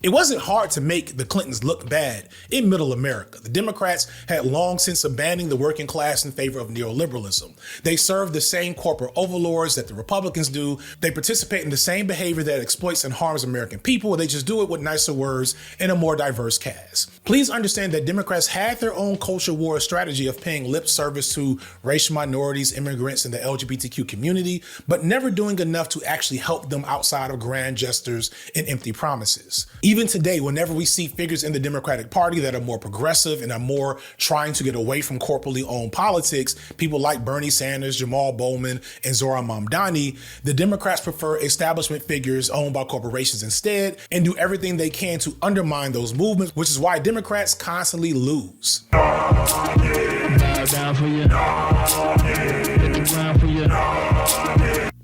It wasn't hard to make the Clintons look bad in middle America. The Democrats had long since abandoned the working class in favor of neoliberalism. They serve the same corporate overlords that the Republicans do. They participate in the same behavior that exploits and harms American people. They just do it with nicer words and a more diverse cast. Please understand that Democrats had their own culture war strategy of paying lip service to racial minorities, immigrants, and the LGBTQ community, but never doing enough to actually help them outside of grand gestures and empty promises. Even today, whenever we see figures in the Democratic Party that are more progressive and are more trying to get away from corporately owned politics, people like Bernie Sanders, Jamal Bowman, and Zohran Mamdani, the Democrats prefer establishment figures owned by corporations instead and do everything they can to undermine those movements, which is why Democrats constantly lose.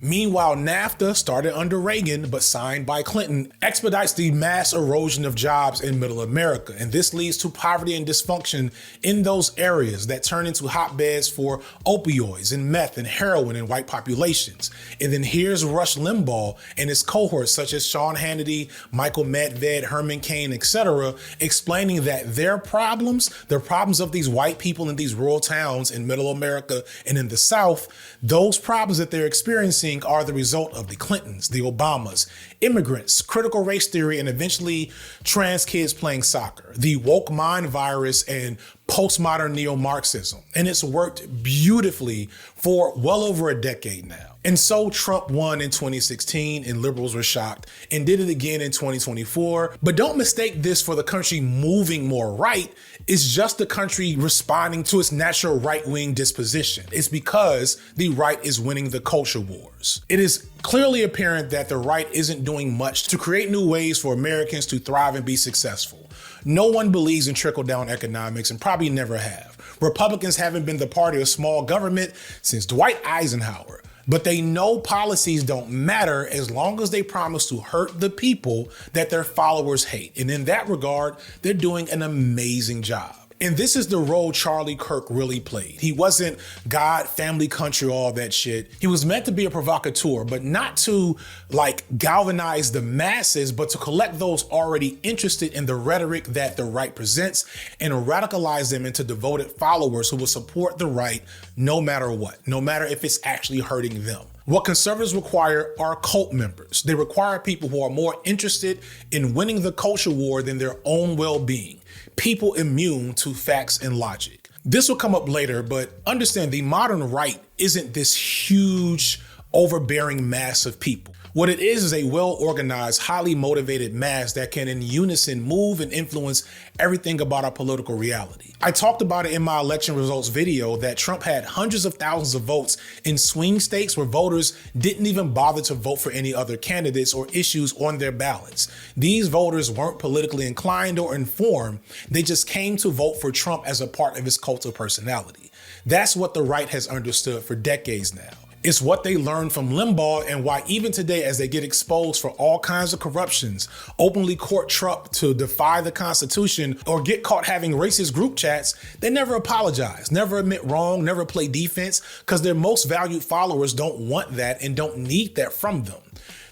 Meanwhile, NAFTA, started under Reagan but signed by Clinton, expedites the mass erosion of jobs in middle America. And this leads to poverty and dysfunction in those areas that turn into hotbeds for opioids and meth and heroin in white populations. And then here's Rush Limbaugh and his cohorts such as Sean Hannity, Michael Medved, Herman Cain, etc., explaining that their problems, the problems of these white people in these rural towns in middle America and in the South, those problems that they're experiencing are the result of the Clintons, the Obamas, immigrants, critical race theory, and eventually trans kids playing soccer, the woke mind virus, and postmodern neo-Marxism. And it's worked beautifully for well over a decade now. And so Trump won in 2016 and liberals were shocked and did it again in 2024. But don't mistake this for the country moving more right. It's just the country responding to its natural right-wing disposition. It's because the right is winning the culture wars. It is clearly apparent that the right isn't doing much to create new ways for Americans to thrive and be successful. No one believes in trickle-down economics and probably never have. Republicans haven't been the party of small government since Dwight Eisenhower. But they know policies don't matter as long as they promise to hurt the people that their followers hate. And in that regard, they're doing an amazing job. And this is the role Charlie Kirk really played. He wasn't God, family, country, all that shit. He was meant to be a provocateur, but not to galvanize the masses, but to collect those already interested in the rhetoric that the right presents and radicalize them into devoted followers who will support the right no matter what, no matter if it's actually hurting them. What conservatives require are cult members. They require people who are more interested in winning the culture war than their own well-being. People immune to facts and logic. This will come up later, but understand the modern right isn't this huge, overbearing mass of people. What it is a well-organized, highly motivated mass that can in unison move and influence everything about our political reality. I talked about it in my election results video that Trump had hundreds of thousands of votes in swing states where voters didn't even bother to vote for any other candidates or issues on their ballots. These voters weren't politically inclined or informed. They just came to vote for Trump as a part of his cult of personality. That's what the right has understood for decades now. It's what they learned from Limbaugh and why even today, as they get exposed for all kinds of corruptions, openly court Trump to defy the Constitution or get caught having racist group chats, they never apologize, never admit wrong, never play defense, because their most valued followers don't want that and don't need that from them.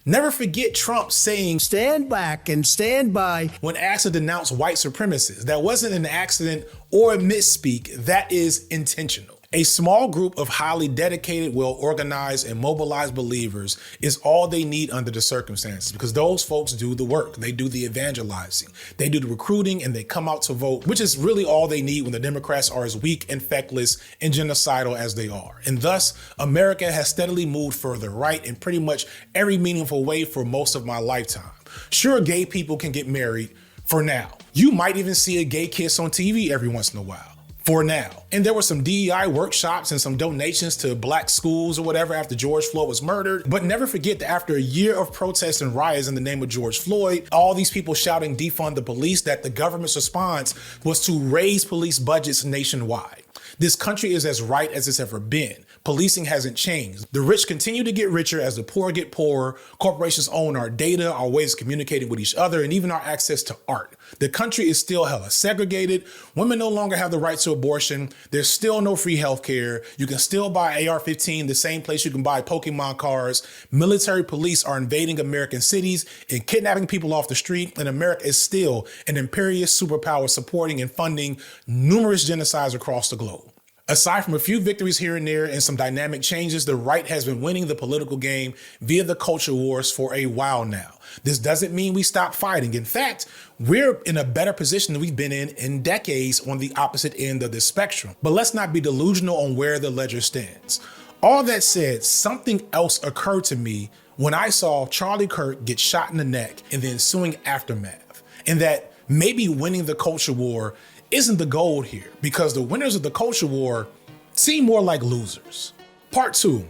Never forget Trump saying, "Stand back and stand by," when asked to denounce white supremacists. That wasn't an accident or a misspeak, that is intentional. A small group of highly dedicated, well-organized, and mobilized believers is all they need under the circumstances, because those folks do the work. They do the evangelizing. They do the recruiting, and they come out to vote, which is really all they need when the Democrats are as weak and feckless and genocidal as they are. And thus, America has steadily moved further right in pretty much every meaningful way for most of my lifetime. Sure, gay people can get married for now. You might even see a gay kiss on TV every once in a while. For now. And there were some DEI workshops and some donations to black schools or whatever after George Floyd was murdered. But never forget that after a year of protests and riots in the name of George Floyd, all these people shouting defund the police, that the government's response was to raise police budgets nationwide. This country is as right as it's ever been. Policing hasn't changed. The rich continue to get richer as the poor get poorer. Corporations own our data, our ways of communicating with each other, and even our access to art. The country is still hella segregated. Women no longer have the right to abortion. There's still no free healthcare. You can still buy AR-15 the same place you can buy Pokemon cards. Military police are invading American cities and kidnapping people off the street. And America is still an imperious superpower supporting and funding numerous genocides across the globe. Aside from a few victories here and there and some dynamic changes, the right has been winning the political game via the culture wars for a while now. This doesn't mean we stop fighting. In fact, we're in a better position than we've been in decades on the opposite end of this spectrum. But let's not be delusional on where the ledger stands. All that said, something else occurred to me when I saw Charlie Kirk get shot in the neck and the ensuing aftermath, and that maybe winning the culture war isn't the goal here, because the winners of the culture war seem more like losers. Part 2,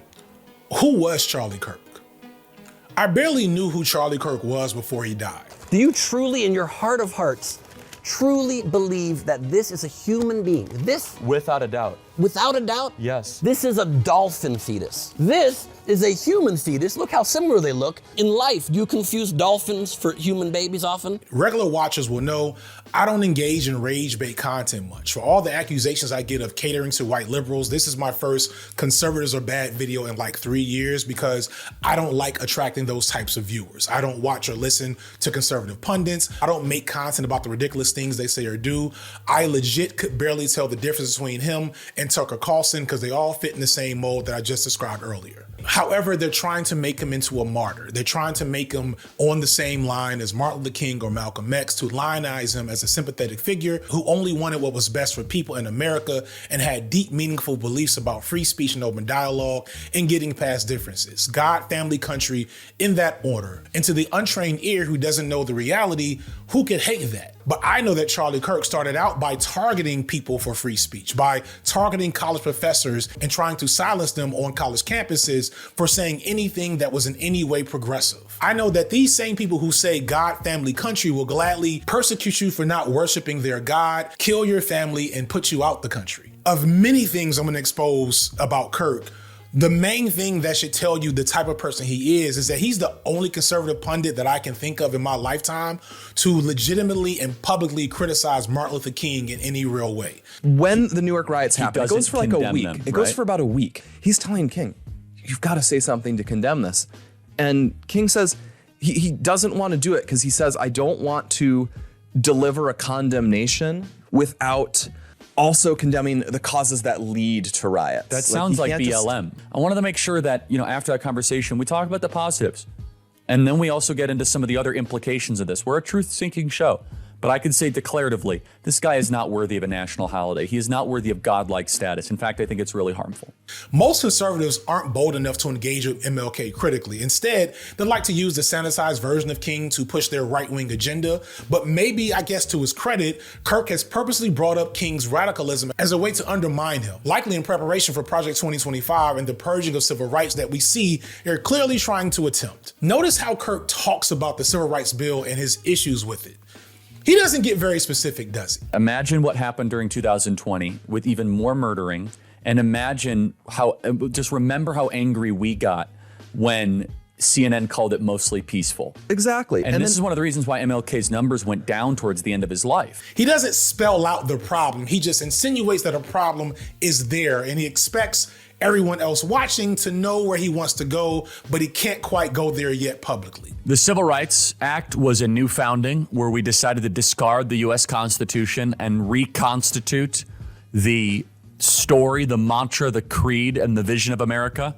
who was Charlie Kirk? I barely knew who Charlie Kirk was before he died. Do you truly, in your heart of hearts, truly believe that this is a human being? This? Without a doubt. Without a doubt? Yes. This is a dolphin fetus. This is a human fetus. Look how similar they look. In life, do you confuse dolphins for human babies often? Regular watchers will know I don't engage in rage bait content much. For all the accusations I get of catering to white liberals, this is my first conservatives are bad video in like 3 years, because I don't like attracting those types of viewers. I don't watch or listen to conservative pundits. I don't make content about the ridiculous things they say or do. I legit could barely tell the difference between him and Tucker Carlson, because they all fit in the same mold that I just described earlier. However, they're trying to make him into a martyr. They're trying to make him on the same line as Martin Luther King or Malcolm X, to lionize him as a sympathetic figure who only wanted what was best for people in America and had deep, meaningful beliefs about free speech and open dialogue and getting past differences. God, family, country, in that order. And to the untrained ear who doesn't know the reality, who could hate that? But I know that Charlie Kirk started out by targeting people for free speech, by targeting college professors and trying to silence them on college campuses for saying anything that was in any way progressive. I know that these same people who say God, family, country will gladly persecute you for not worshiping their God, kill your family, and put you out the country. Of many things I'm going to expose about Kirk, The main thing that should tell you the type of person he is that he's the only conservative pundit that I can think of in my lifetime to legitimately and publicly criticize Martin Luther King in any real way. When the New York riots happen, it goes for like a condemn week. them, It goes right? for about a week. He's telling King, you've got to say something to condemn this. And King says he doesn't want to do it because he says, I don't want to deliver a condemnation without also condemning the causes that lead to riots. That sounds like BLM. I wanted to make sure that, after that conversation, we talk about the positives. And then we also get into some of the other implications of this. We're a truth-seeking show. But I can say declaratively, this guy is not worthy of a national holiday. He is not worthy of godlike status. In fact, I think it's really harmful. Most conservatives aren't bold enough to engage with MLK critically. Instead, they like to use the sanitized version of King to push their right-wing agenda. But maybe, I guess to his credit, Kirk has purposely brought up King's radicalism as a way to undermine him, likely in preparation for Project 2025 and the purging of civil rights that we see they're clearly trying to attempt. Notice how Kirk talks about the civil rights bill and his issues with it. He doesn't get very specific, does he? Imagine what happened during 2020 with even more murdering, and just remember how angry we got when CNN called it mostly peaceful. Exactly. And this is one of the reasons why MLK's numbers went down towards the end of his life. He doesn't spell out the problem. He just insinuates that a problem is there, and he expects everyone else watching to know where he wants to go, but he can't quite go there yet publicly. The Civil Rights Act was a new founding where we decided to discard the U.S. Constitution and reconstitute the story, the mantra, the creed, and the vision of America.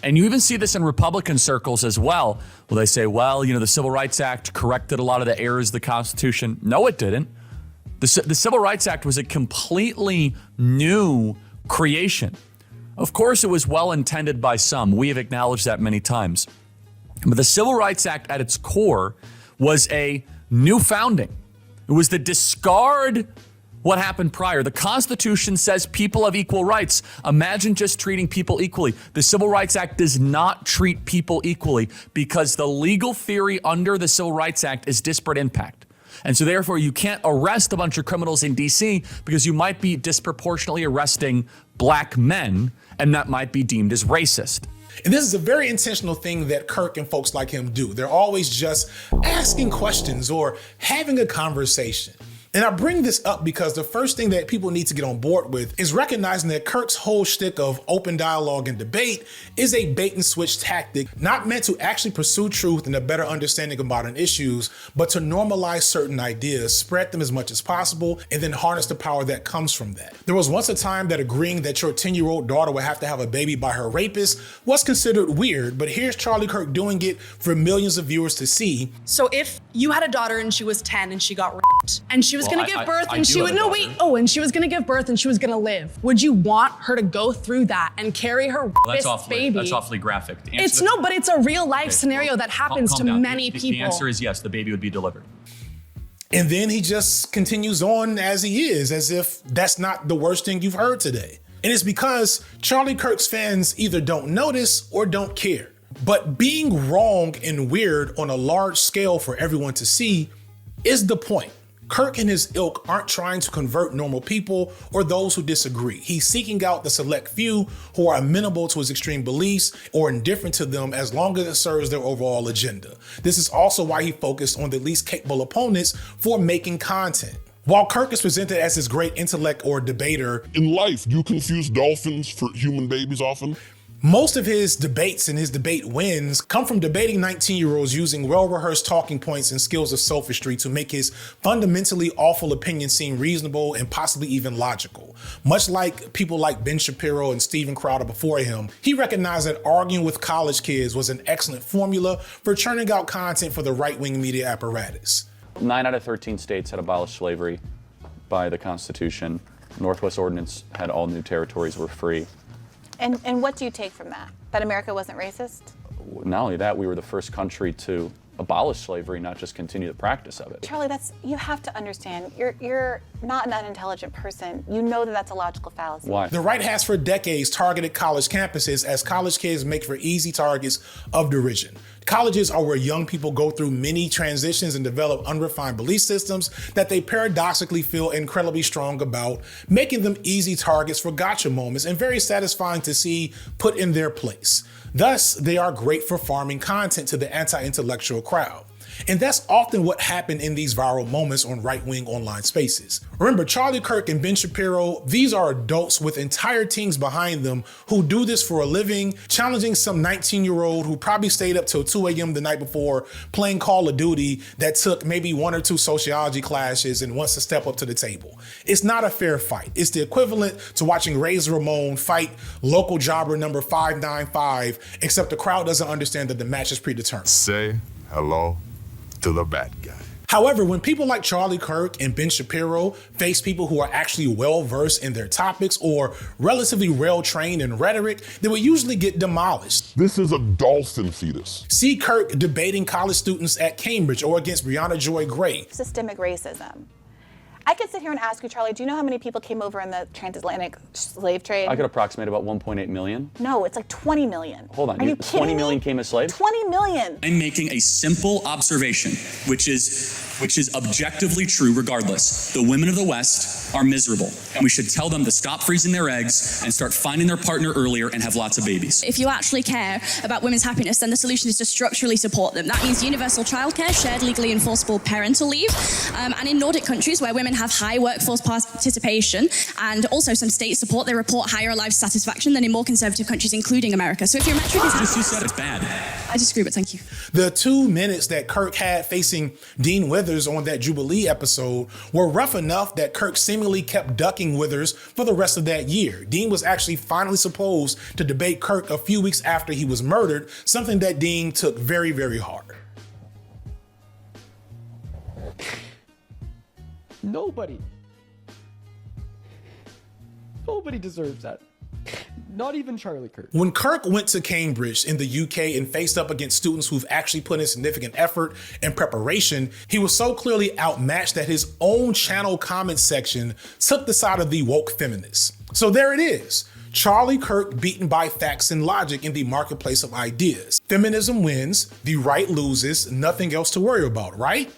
And you even see this in Republican circles as well. Well, they say, the Civil Rights Act corrected a lot of the errors of the Constitution. No, it didn't. The Civil Rights Act was a completely new creation. Of course, it was well intended by some. We have acknowledged that many times. But the Civil Rights Act at its core was a new founding. It was to discard what happened prior. The Constitution says people have equal rights. Imagine just treating people equally. The Civil Rights Act does not treat people equally because the legal theory under the Civil Rights Act is disparate impact. And so therefore you can't arrest a bunch of criminals in DC because you might be disproportionately arresting black men, and that might be deemed as racist. And this is a very intentional thing that Kirk and folks like him do. They're always just asking questions or having a conversation. And I bring this up because the first thing that people need to get on board with is recognizing that Kirk's whole shtick of open dialogue and debate is a bait and switch tactic, not meant to actually pursue truth and a better understanding of modern issues, but to normalize certain ideas, spread them as much as possible, and then harness the power that comes from that. There was once a time that agreeing that your 10-year-old daughter would have to have a baby by her rapist was considered weird, but here's Charlie Kirk doing it for millions of viewers to see. So if you had a daughter and she was 10 and she got raped and she was going to give birth and she would and she was going to give birth and she was going to live, would you want her to go through that and carry her baby? That's awfully graphic. But it's a real life scenario that happens to many people. The answer is yes, the baby would be delivered. And then he just continues on as he is, as if that's not the worst thing you've heard today. And it's because Charlie Kirk's fans either don't notice or don't care. But being wrong and weird on a large scale for everyone to see is the point. Kirk and his ilk aren't trying to convert normal people or those who disagree. He's seeking out the select few who are amenable to his extreme beliefs or indifferent to them as long as it serves their overall agenda. This is also why he focused on the least capable opponents for making content. While Kirk is presented as this great intellect or debater, in life, you confuse dolphins for human babies often. Most of his debates and his debate wins come from debating 19-year-olds using well-rehearsed talking points and skills of sophistry to make his fundamentally awful opinion seem reasonable and possibly even logical. Much like people like Ben Shapiro and Steven Crowder before him, he recognized that arguing with college kids was an excellent formula for churning out content for the right-wing media apparatus. 9 out of 13 states had abolished slavery by the Constitution. Northwest Ordinance had all new territories were free. And what do you take from that? That America wasn't racist? Not only that, we were the first country to abolish slavery, not just continue the practice of it. Charlie, you have to understand, you're not an unintelligent person. You know that that's a logical fallacy. Why? The right has for decades targeted college campuses as college kids make for easy targets of derision. Colleges are where young people go through many transitions and develop unrefined belief systems that they paradoxically feel incredibly strong about, making them easy targets for gotcha moments and very satisfying to see put in their place. Thus, they are great for farming content to the anti-intellectual crowd. And that's often what happened in these viral moments on right-wing online spaces. Remember, Charlie Kirk and Ben Shapiro, these are adults with entire teams behind them who do this for a living, challenging some 19-year-old who probably stayed up till 2 a.m. the night before playing Call of Duty that took maybe 1 or 2 sociology classes and wants to step up to the table. It's not a fair fight. It's the equivalent to watching Razor Ramon fight local jobber number 595, except the crowd doesn't understand that the match is predetermined. Say hello to the bad guy. However, when people like Charlie Kirk and Ben Shapiro face people who are actually well-versed in their topics or relatively well-trained in rhetoric, they will usually get demolished. This is a dolphin fetus. See Kirk debating college students at Cambridge or against Brianna Joy Gray. Systemic racism. I could sit here and ask you, Charlie, do you know how many people came over in the transatlantic slave trade? I could approximate about 1.8 million. No, it's like 20 million. Hold on, Are you 20 kidding million me? came as slaves? 20 million. I'm making a simple observation, which is objectively true regardless. The women of the West are miserable, and we should tell them to stop freezing their eggs and start finding their partner earlier and have lots of babies. If you actually care about women's happiness, then the solution is to structurally support them. That means universal childcare, shared legally enforceable parental leave, and in Nordic countries where women have high workforce participation and also some state support, they report higher life satisfaction than in more conservative countries, including America. So if your metric is... You said it's bad. I disagree, but thank you. The 2 minutes that Kirk had facing Dean Withers on that Jubilee episode were rough enough that Kirk seemingly kept ducking Withers for the rest of that year. Dean was actually finally supposed to debate Kirk a few weeks after he was murdered, something that Dean took very, very hard. Nobody deserves that. Not even Charlie Kirk. When Kirk went to Cambridge in the UK and faced up against students who've actually put in significant effort and preparation, he was so clearly outmatched that his own channel comment section took the side of the woke feminists. So there it is. Charlie Kirk beaten by facts and logic in the marketplace of ideas. Feminism wins, the right loses, nothing else to worry about, right?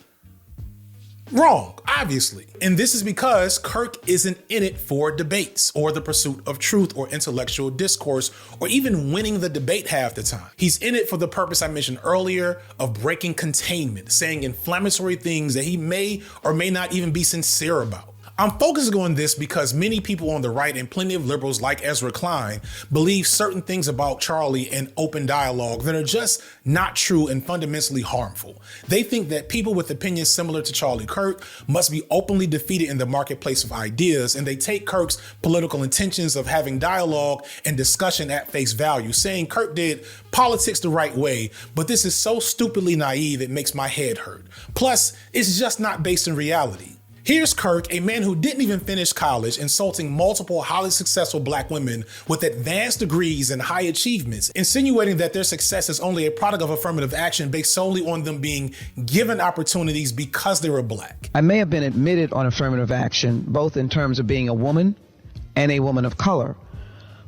Wrong, obviously. And this is because Kirk isn't in it for debates or the pursuit of truth or intellectual discourse or even winning the debate half the time. He's in it for the purpose I mentioned earlier of breaking containment, saying inflammatory things that he may or may not even be sincere about. I'm focusing on this because many people on the right and plenty of liberals like Ezra Klein believe certain things about Charlie and open dialogue that are just not true and fundamentally harmful. They think that people with opinions similar to Charlie Kirk must be openly defeated in the marketplace of ideas, and they take Kirk's political intentions of having dialogue and discussion at face value, saying Kirk did politics the right way, but this is so stupidly naive it makes my head hurt. Plus, it's just not based in reality. Here's Kirk, a man who didn't even finish college, insulting multiple highly successful black women with advanced degrees and high achievements, insinuating that their success is only a product of affirmative action based solely on them being given opportunities because they were black. I may have been admitted on affirmative action, both in terms of being a woman and a woman of color,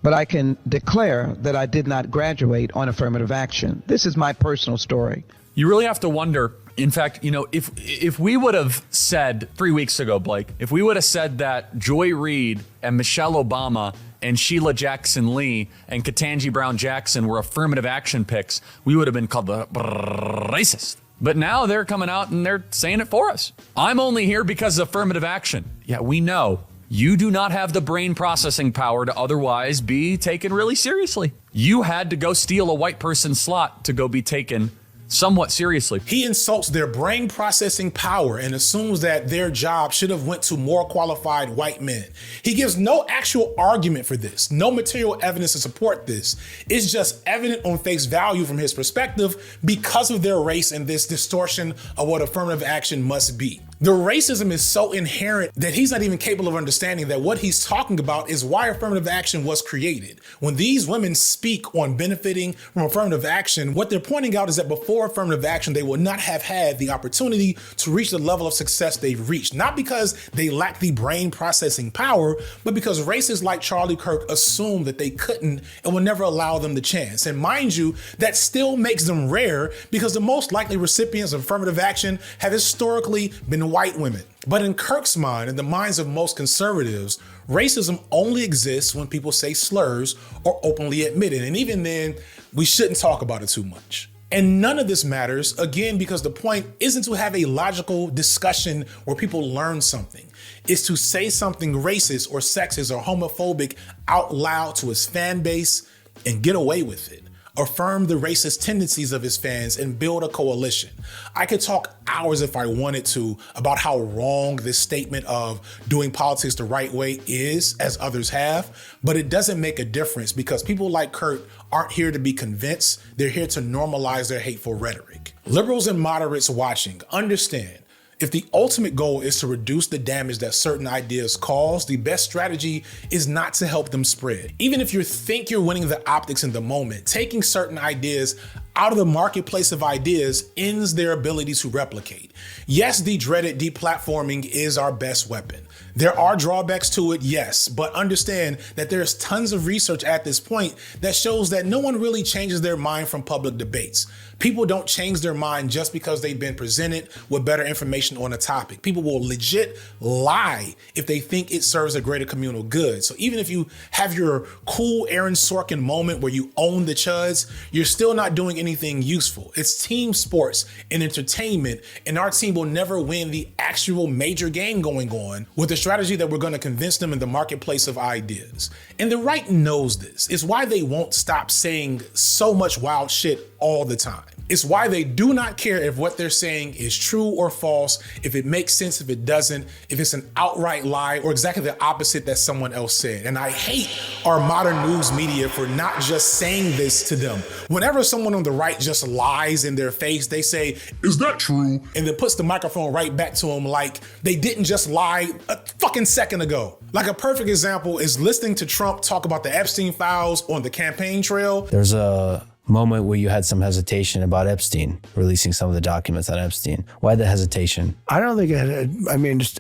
but I can declare that I did not graduate on affirmative action. This is my personal story. You really have to wonder. In fact, you know, if we would have said 3 weeks ago, Blake, if we would have said that Joy Reid and Michelle Obama and Sheila Jackson Lee and Ketanji Brown Jackson were affirmative action picks, we would have been called the racist. But now they're coming out and they're saying it for us. I'm only here because of affirmative action. Yeah, we know. You do not have the brain processing power to otherwise be taken really seriously. You had to go steal a white person's slot to go be taken somewhat seriously. He insults their brain processing power and assumes that their job should have went to more qualified white men. He gives no actual argument for this, no material evidence to support this. It's just evident on face value from his perspective because of their race and this distortion of what affirmative action must be. The racism is so inherent that he's not even capable of understanding that what he's talking about is why affirmative action was created. When these women speak on benefiting from affirmative action, what they're pointing out is that before affirmative action, they would not have had the opportunity to reach the level of success they've reached. Not because they lack the brain processing power, but because racists like Charlie Kirk assume that they couldn't and will never allow them the chance. And mind you, that still makes them rare because the most likely recipients of affirmative action have historically been white women. But in Kirk's mind, in the minds of most conservatives, racism only exists when people say slurs or openly admit it. And even then, we shouldn't talk about it too much. And none of this matters, again, because the point isn't to have a logical discussion where people learn something. It's to say something racist or sexist or homophobic out loud to his fan base and get away with it. Affirm the racist tendencies of his fans and build a coalition. I could talk hours if I wanted to about how wrong this statement of doing politics the right way is, as others have, but it doesn't make a difference because people like Kirk aren't here to be convinced. They're here to normalize their hateful rhetoric. Liberals and moderates watching, understand. If the ultimate goal is to reduce the damage that certain ideas cause, the best strategy is not to help them spread. Even if you think you're winning the optics in the moment, taking certain ideas out of the marketplace of ideas ends their ability to replicate. Yes, the dreaded deplatforming is our best weapon. There are drawbacks to it, yes, but understand that there's tons of research at this point that shows that no one really changes their mind from public debates. People don't change their mind just because they've been presented with better information on a topic. People will legit lie if they think it serves a greater communal good. So even if you have your cool Aaron Sorkin moment where you own the chuds, you're still not doing anything useful. It's team sports and entertainment, and our team will never win the actual major game going on with the strategy that we're going to convince them in the marketplace of ideas. And the right knows this. It's why they won't stop saying so much wild shit all the time. It's why they do not care if what they're saying is true or false, if it makes sense, if it doesn't, if it's an outright lie, or exactly the opposite that someone else said. And I hate our modern news media for not just saying this to them. Whenever someone on the right just lies in their face, they say, "Is that true?" And then puts the microphone right back to them like they didn't just lie a fucking second ago. Like a perfect example is listening to Trump talk about the Epstein files on the campaign trail. There's a moment where you had some hesitation about Epstein, releasing some of the documents on Epstein. Why the hesitation? I don't think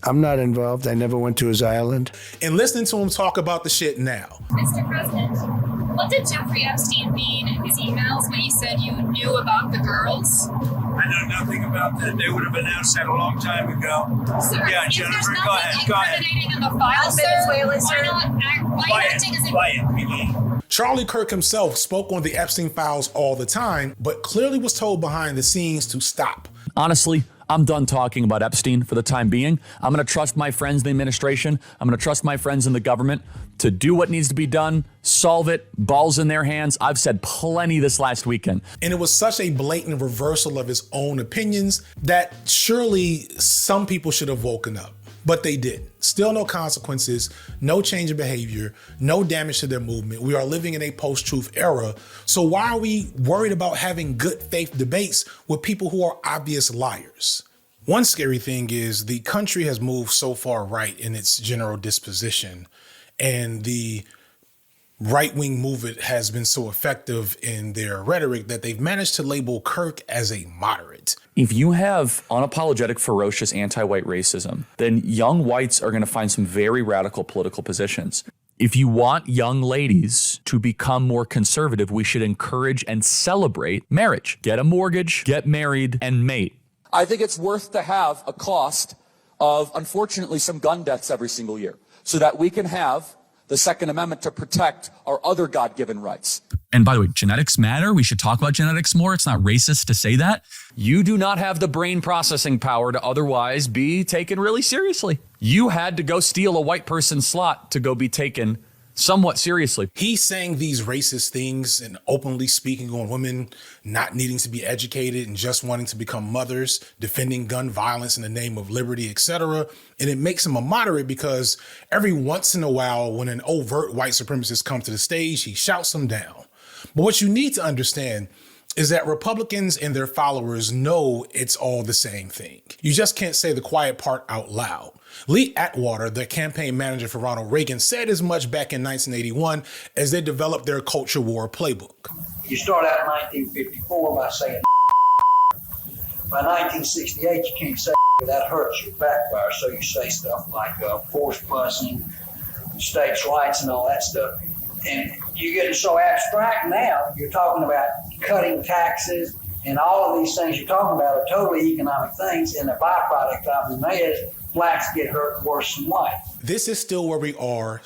I'm not involved. I never went to his island. And listening to him talk about the shit now. Mr. President, what did Jeffrey Epstein mean in his emails when he said you knew about the girls? I know nothing about that. They would have announced that a long time ago. Sir, yeah, if Jennifer, there's go ahead. incriminating in the files, Venezuela, why not acting as if... Charlie Kirk himself spoke on the Epstein files all the time, but clearly was told behind the scenes to stop. Honestly, I'm done talking about Epstein for the time being. I'm going to trust my friends in the administration. I'm going to trust my friends in the government to do what needs to be done, solve it, balls in their hands. I've said plenty this last weekend. And it was such a blatant reversal of his own opinions that surely some people should have woken up. But they didn't. Still no consequences, no change in behavior, no damage to their movement. We are living in a post-truth era. So why are we worried about having good faith debates with people who are obvious liars? One scary thing is the country has moved so far right in its general disposition, and the right-wing movement has been so effective in their rhetoric that they've managed to label Kirk as a moderate. If you have unapologetic, ferocious anti-white racism, then young whites are going to find some very radical political positions. If you want young ladies to become more conservative, we should encourage and celebrate marriage. Get a mortgage, get married, and mate. I think it's worth to have a cost of, unfortunately, some gun deaths every single year so that we can have the Second Amendment to protect our other God-given rights. And by the way, genetics matter. We should talk about genetics more. It's not racist to say that. You do not have the brain processing power to otherwise be taken really seriously. You had to go steal a white person's slot to go be taken somewhat seriously. He's saying these racist things and openly speaking on women not needing to be educated and just wanting to become mothers, defending gun violence in the name of liberty, etc. And it makes him a moderate because every once in a while, when an overt white supremacist comes to the stage, he shouts them down. But what you need to understand is that Republicans and their followers know it's all the same thing. You just can't say the quiet part out loud. Lee Atwater, the campaign manager for Ronald Reagan, said as much back in 1981 as they developed their culture war playbook. You start out in 1954 by saying by 1968 you can't say that hurts your backfire, so you say stuff like forced busing, states' rights and all that stuff. And you're getting so abstract now, you're talking about cutting taxes, and all of these things you're talking about are totally economic things, and the byproduct of them is blacks get hurt worse than white. This is still where we are,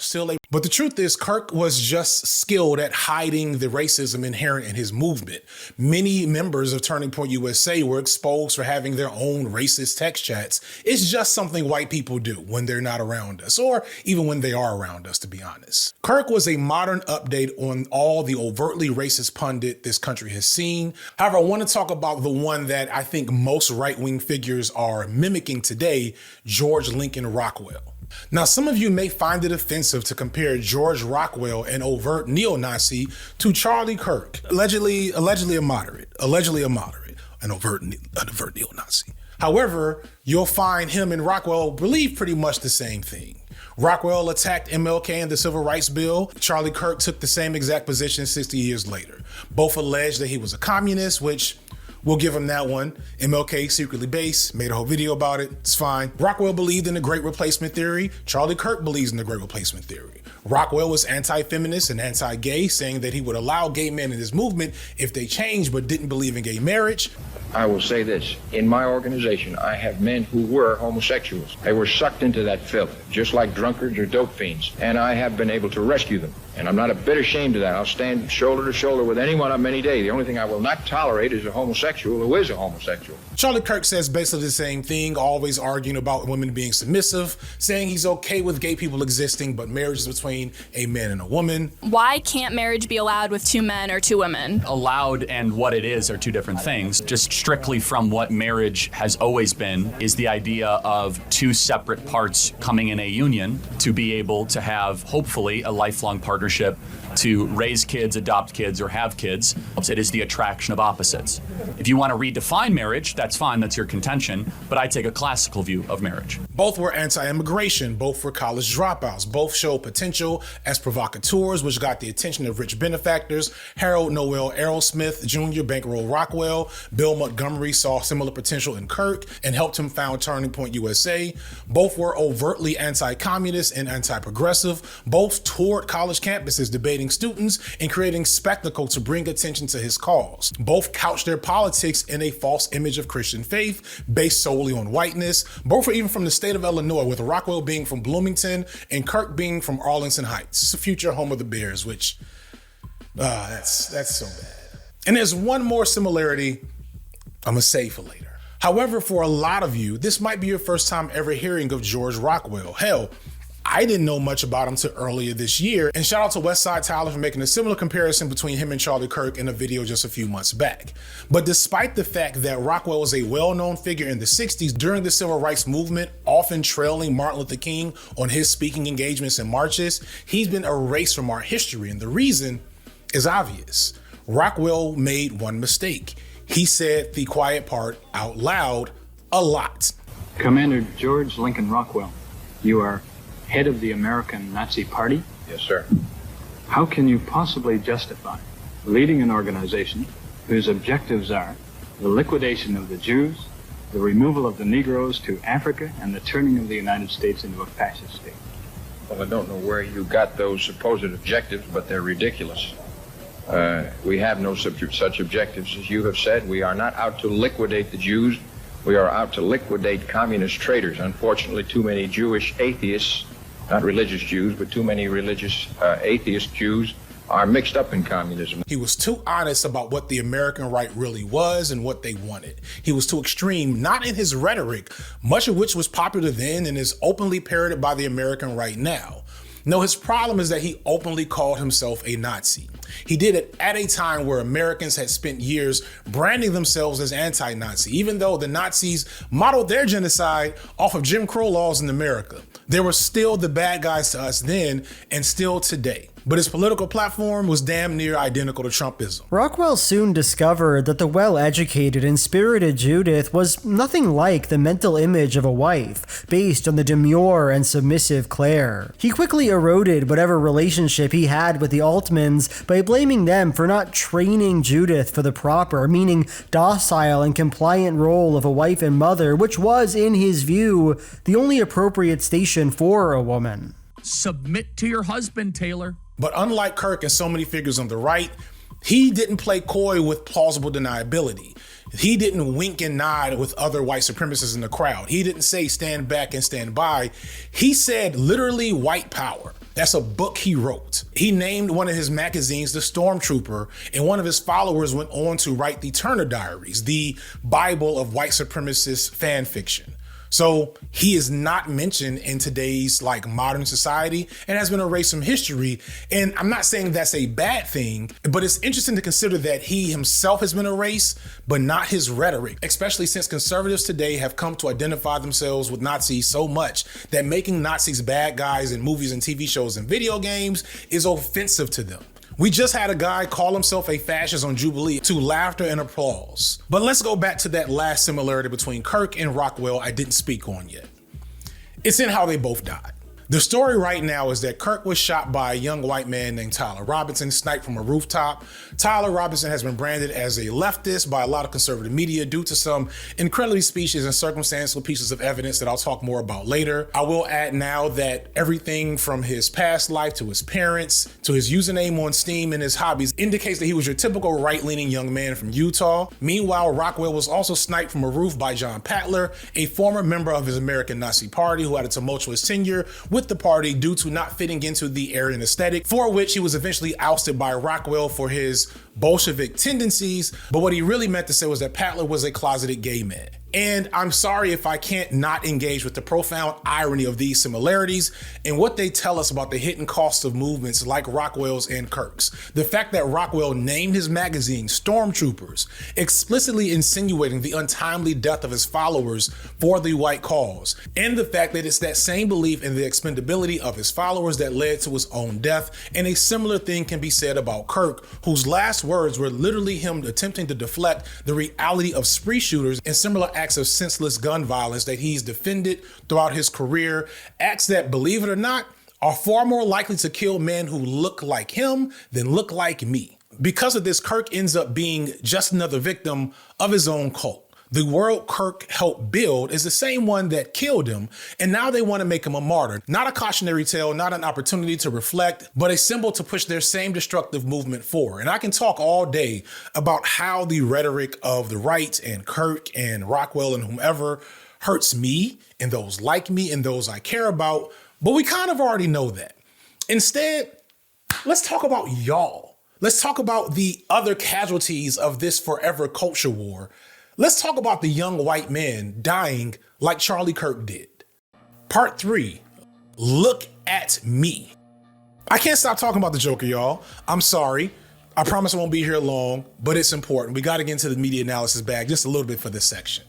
but the truth is Kirk was just skilled at hiding the racism inherent in his movement. Many members of Turning Point USA were exposed for having their own racist text chats. It's just something white people do when they're not around us, or even when they are around us, to be honest. Kirk was a modern update on all the overtly racist pundit this country has seen. However, I want to talk about the one that I think most right-wing figures are mimicking today, George Lincoln Rockwell. Now, some of you may find it offensive to compare George Rockwell, an overt neo-Nazi, to Charlie Kirk, allegedly a moderate, an overt neo-Nazi. However, you'll find him and Rockwell believe pretty much the same thing. Rockwell attacked MLK in the Civil Rights Bill. Charlie Kirk took the same exact position 60 years later. Both alleged that he was a communist, which we'll give him that one. MLK secretly based, made a whole video about it. It's fine. Rockwell believed in the Great Replacement Theory. Charlie Kirk believes in the Great Replacement Theory. Rockwell was anti-feminist and anti-gay, saying that he would allow gay men in his movement if they changed, but didn't believe in gay marriage. I will say this, in my organization, I have men who were homosexuals. They were sucked into that filth, just like drunkards or dope fiends, and I have been able to rescue them. And I'm not a bit ashamed of that. I'll stand shoulder to shoulder with anyone on any day. The only thing I will not tolerate is a homosexual who is a homosexual. Charlie Kirk says basically the same thing, always arguing about women being submissive, saying he's okay with gay people existing, but marriage is between a man and a woman. Why can't marriage be allowed with two men or two women? Allowed and what it is are two different things. Just strictly from what marriage has always been is the idea of two separate parts coming in a union to be able to have, hopefully, a lifelong partnership to raise kids, adopt kids, or have kids. It is the attraction of opposites. If you want to redefine marriage, that's fine, that's your contention, but I take a classical view of marriage. Both were anti-immigration, both were college dropouts, both showed potential as provocateurs, which got the attention of rich benefactors. Harold Noel Aerosmith Jr. bankrolled Rockwell. Bill Montgomery saw similar potential in Kirk and helped him found Turning Point USA. Both were overtly anti-communist and anti-progressive. Both toured college campuses debating students and creating spectacle to bring attention to his cause. Both couched their politics in a false image of Christian faith based solely on whiteness. Both were even from the state of Illinois, with Rockwell being from Bloomington and Kirk being from Arlington Heights, the future home of the Bears, which that's so bad. And there's one more similarity I'm gonna save for later. However, for a lot of you, this might be your first time ever hearing of George Rockwell. Hell, I didn't know much about him till earlier this year, and shout out to Westside Tyler for making a similar comparison between him and Charlie Kirk in a video just a few months back. But despite the fact that Rockwell was a well-known figure in the 60s during the civil rights movement, often trailing Martin Luther King on his speaking engagements and marches, he's been erased from our history, and the reason is obvious. Rockwell made one mistake. He said the quiet part out loud a lot. Commander George Lincoln Rockwell, you are head of the American Nazi Party? Yes, sir. How can you possibly justify leading an organization whose objectives are the liquidation of the Jews, the removal of the Negroes to Africa, and the turning of the United States into a fascist state? Well, I don't know where you got those supposed objectives, but they're ridiculous. We have no such objectives. As you have said, we are not out to liquidate the Jews. We are out to liquidate communist traitors. Unfortunately, too many Jewish atheists, not religious Jews, but too many religious atheist Jews are mixed up in communism. He was too honest about what the American right really was and what they wanted. He was too extreme, not in his rhetoric, much of which was popular then and is openly parroted by the American right now. No, his problem is that he openly called himself a Nazi. He did it at a time where Americans had spent years branding themselves as anti-Nazi, even though the Nazis modeled their genocide off of Jim Crow laws in America. They were still the bad guys to us then and still today. but his political platform was damn near identical to Trumpism. Rockwell soon discovered that the well-educated and spirited Judith was nothing like the mental image of a wife, based on the demure and submissive Claire. He quickly eroded whatever relationship he had with the Altmans by blaming them for not training Judith for the proper, meaning docile and compliant role of a wife and mother, which was, in his view, the only appropriate station for a woman. Submit to your husband, Taylor. But unlike Kirk and so many figures on the right, he didn't play coy with plausible deniability. He didn't wink and nod with other white supremacists in the crowd. He didn't say stand back and stand by. He said literally white power. That's a book he wrote. He named one of his magazines The Stormtrooper, and one of his followers went on to write the Turner Diaries, the Bible of white supremacist fan fiction. So he is not mentioned in today's modern society and has been erased from history. And I'm not saying that's a bad thing, but it's interesting to consider that he himself has been erased, but not his rhetoric, especially since conservatives today have come to identify themselves with Nazis so much that making Nazis bad guys in movies and TV shows and video games is offensive to them. We just had a guy call himself a fascist on Jubilee to laughter and applause. But let's go back to that last similarity between Kirk and Rockwell I didn't speak on yet. It's in how they both died. The story right now is that Kirk was shot by a young white man named Tyler Robinson, sniped from a rooftop. Tyler Robinson has been branded as a leftist by a lot of conservative media due to some incredibly specious and circumstantial pieces of evidence that I'll talk more about later. I will add now that everything from his past life to his parents to his username on Steam and his hobbies indicates that he was your typical right-leaning young man from Utah. Meanwhile, Rockwell was also sniped from a roof by John Patler, a former member of his American Nazi Party who had a tumultuous tenure with the party due to not fitting into the Aryan aesthetic, for which he was eventually ousted by Rockwell for his Bolshevik tendencies. But what he really meant to say was that Patler was a closeted gay man. And I'm sorry if I can't not engage with the profound irony of these similarities and what they tell us about the hidden costs of movements like Rockwell's and Kirk's. The fact that Rockwell named his magazine Stormtroopers, explicitly insinuating the untimely death of his followers for the white cause, and the fact that it's that same belief in the expendability of his followers that led to his own death. And a similar thing can be said about Kirk, whose last words were literally him attempting to deflect the reality of spree shooters and similar acts of senseless gun violence that he's defended throughout his career, acts that, believe it or not, are far more likely to kill men who look like him than look like me. Because of this, Kirk ends up being just another victim of his own cult. The world Kirk helped build is the same one that killed him, and now they want to make him a martyr. Not a cautionary tale, not an opportunity to reflect, but a symbol to push their same destructive movement forward. And I can talk all day about how the rhetoric of the right and Kirk and Rockwell and whomever hurts me and those like me and those I care about, but we kind of already know that. Instead, let's talk about y'all. Let's talk about the other casualties of this forever culture war. Let's talk about the young white men dying like Charlie Kirk did. Part 3, look at me. I can't stop talking about the Joker, y'all. I'm sorry. I promise I won't be here long, but it's important. We got to get into the media analysis bag just a little bit for this section.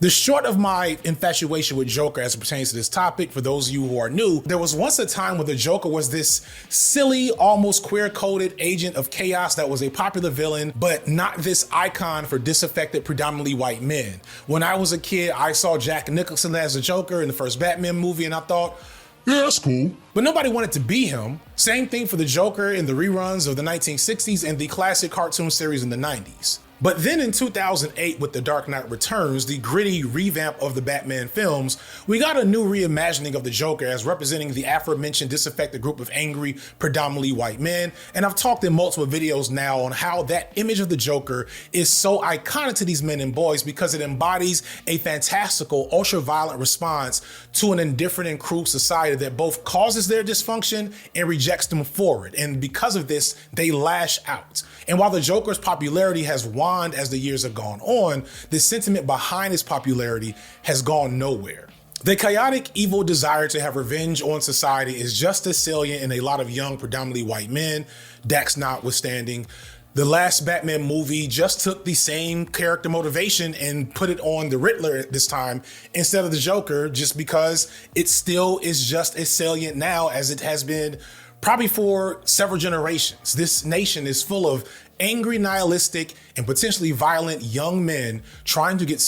The short of my infatuation with Joker as it pertains to this topic, for those of you who are new, there was once a time when the Joker was this silly, almost queer-coded agent of chaos that was a popular villain, but not this icon for disaffected, predominantly white men. When I was a kid, I saw Jack Nicholson as the Joker in the first Batman movie, and I thought, yeah, that's cool. But nobody wanted to be him. Same thing for the Joker in the reruns of the 1960s and the classic cartoon series in the 90s. But then in 2008, with The Dark Knight Returns, the gritty revamp of the Batman films, we got a new reimagining of the Joker as representing the aforementioned disaffected group of angry, predominantly white men. And I've talked in multiple videos now on how that image of the Joker is so iconic to these men and boys because it embodies a fantastical, ultra-violent response to an indifferent and cruel society that both causes their dysfunction and rejects them forward. And because of this, they lash out. And while the Joker's popularity has waned as the years have gone on, the sentiment behind his popularity has gone nowhere. The chaotic, evil desire to have revenge on society is just as salient in a lot of young, predominantly white men, Dax notwithstanding. The last Batman movie just took the same character motivation and put it on the Riddler this time instead of the Joker, just because it still is just as salient now as it has been probably for several generations. This nation is full of angry, nihilistic, and potentially violent young men trying to get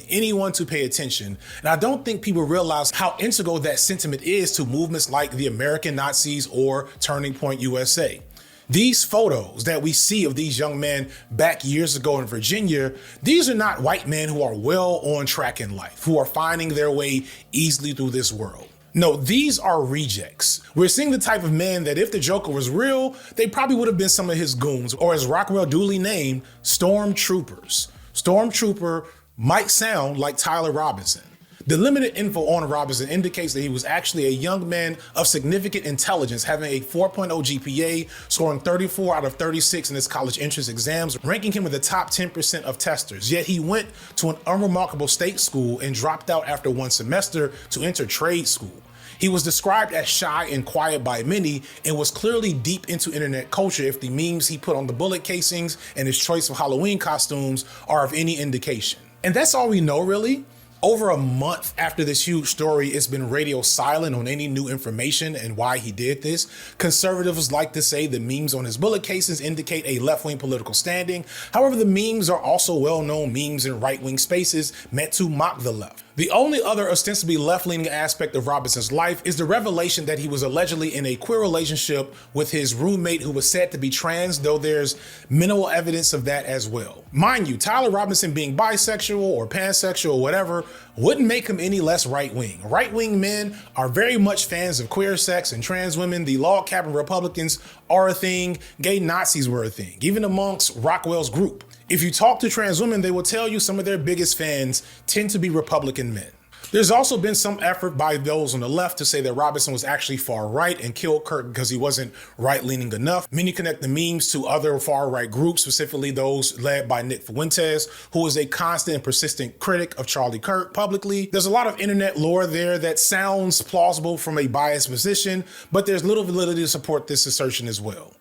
anyone to pay attention. And I don't think people realize how integral that sentiment is to movements like the American Nazis or Turning Point USA. These photos that we see of these young men back years ago in Virginia, these are not white men who are well on track in life, who are finding their way easily through this world. No, these are rejects. We're seeing the type of men that if the Joker was real, they probably would have been some of his goons, or as Rockwell duly named, stormtroopers. Stormtrooper might sound like Tyler Robinson. The limited info on Robinson indicates that he was actually a young man of significant intelligence, having a 4.0 GPA, scoring 34 out of 36 in his college entrance exams, ranking him in the top 10% of testers. Yet he went to an unremarkable state school and dropped out after one semester to enter trade school. He was described as shy and quiet by many and was clearly deep into internet culture if the memes he put on the bullet casings and his choice of Halloween costumes are of any indication. And that's all we know, really. Over a month after this huge story, it's been radio silent on any new information and why he did this. Conservatives like to say the memes on his bullet casings indicate a left-wing political standing. However, the memes are also well-known memes in right-wing spaces meant to mock the left. The only other ostensibly left-leaning aspect of Robinson's life is the revelation that he was allegedly in a queer relationship with his roommate who was said to be trans, though there's minimal evidence of that as well. Mind you, Tyler Robinson being bisexual or pansexual or whatever wouldn't make him any less right-wing. Right-wing men are very much fans of queer sex and trans women. The log cabin Republicans are a thing. Gay Nazis were a thing, even amongst Rockwell's group. If you talk to trans women, they will tell you some of their biggest fans tend to be Republican men. There's also been some effort by those on the left to say that Robinson was actually far right and killed Kirk because he wasn't right-leaning enough. Many connect the memes to other far-right groups, specifically those led by Nick Fuentes, who is a constant and persistent critic of Charlie Kirk publicly. There's a lot of internet lore there that sounds plausible from a biased position, but there's little validity to support this assertion as well.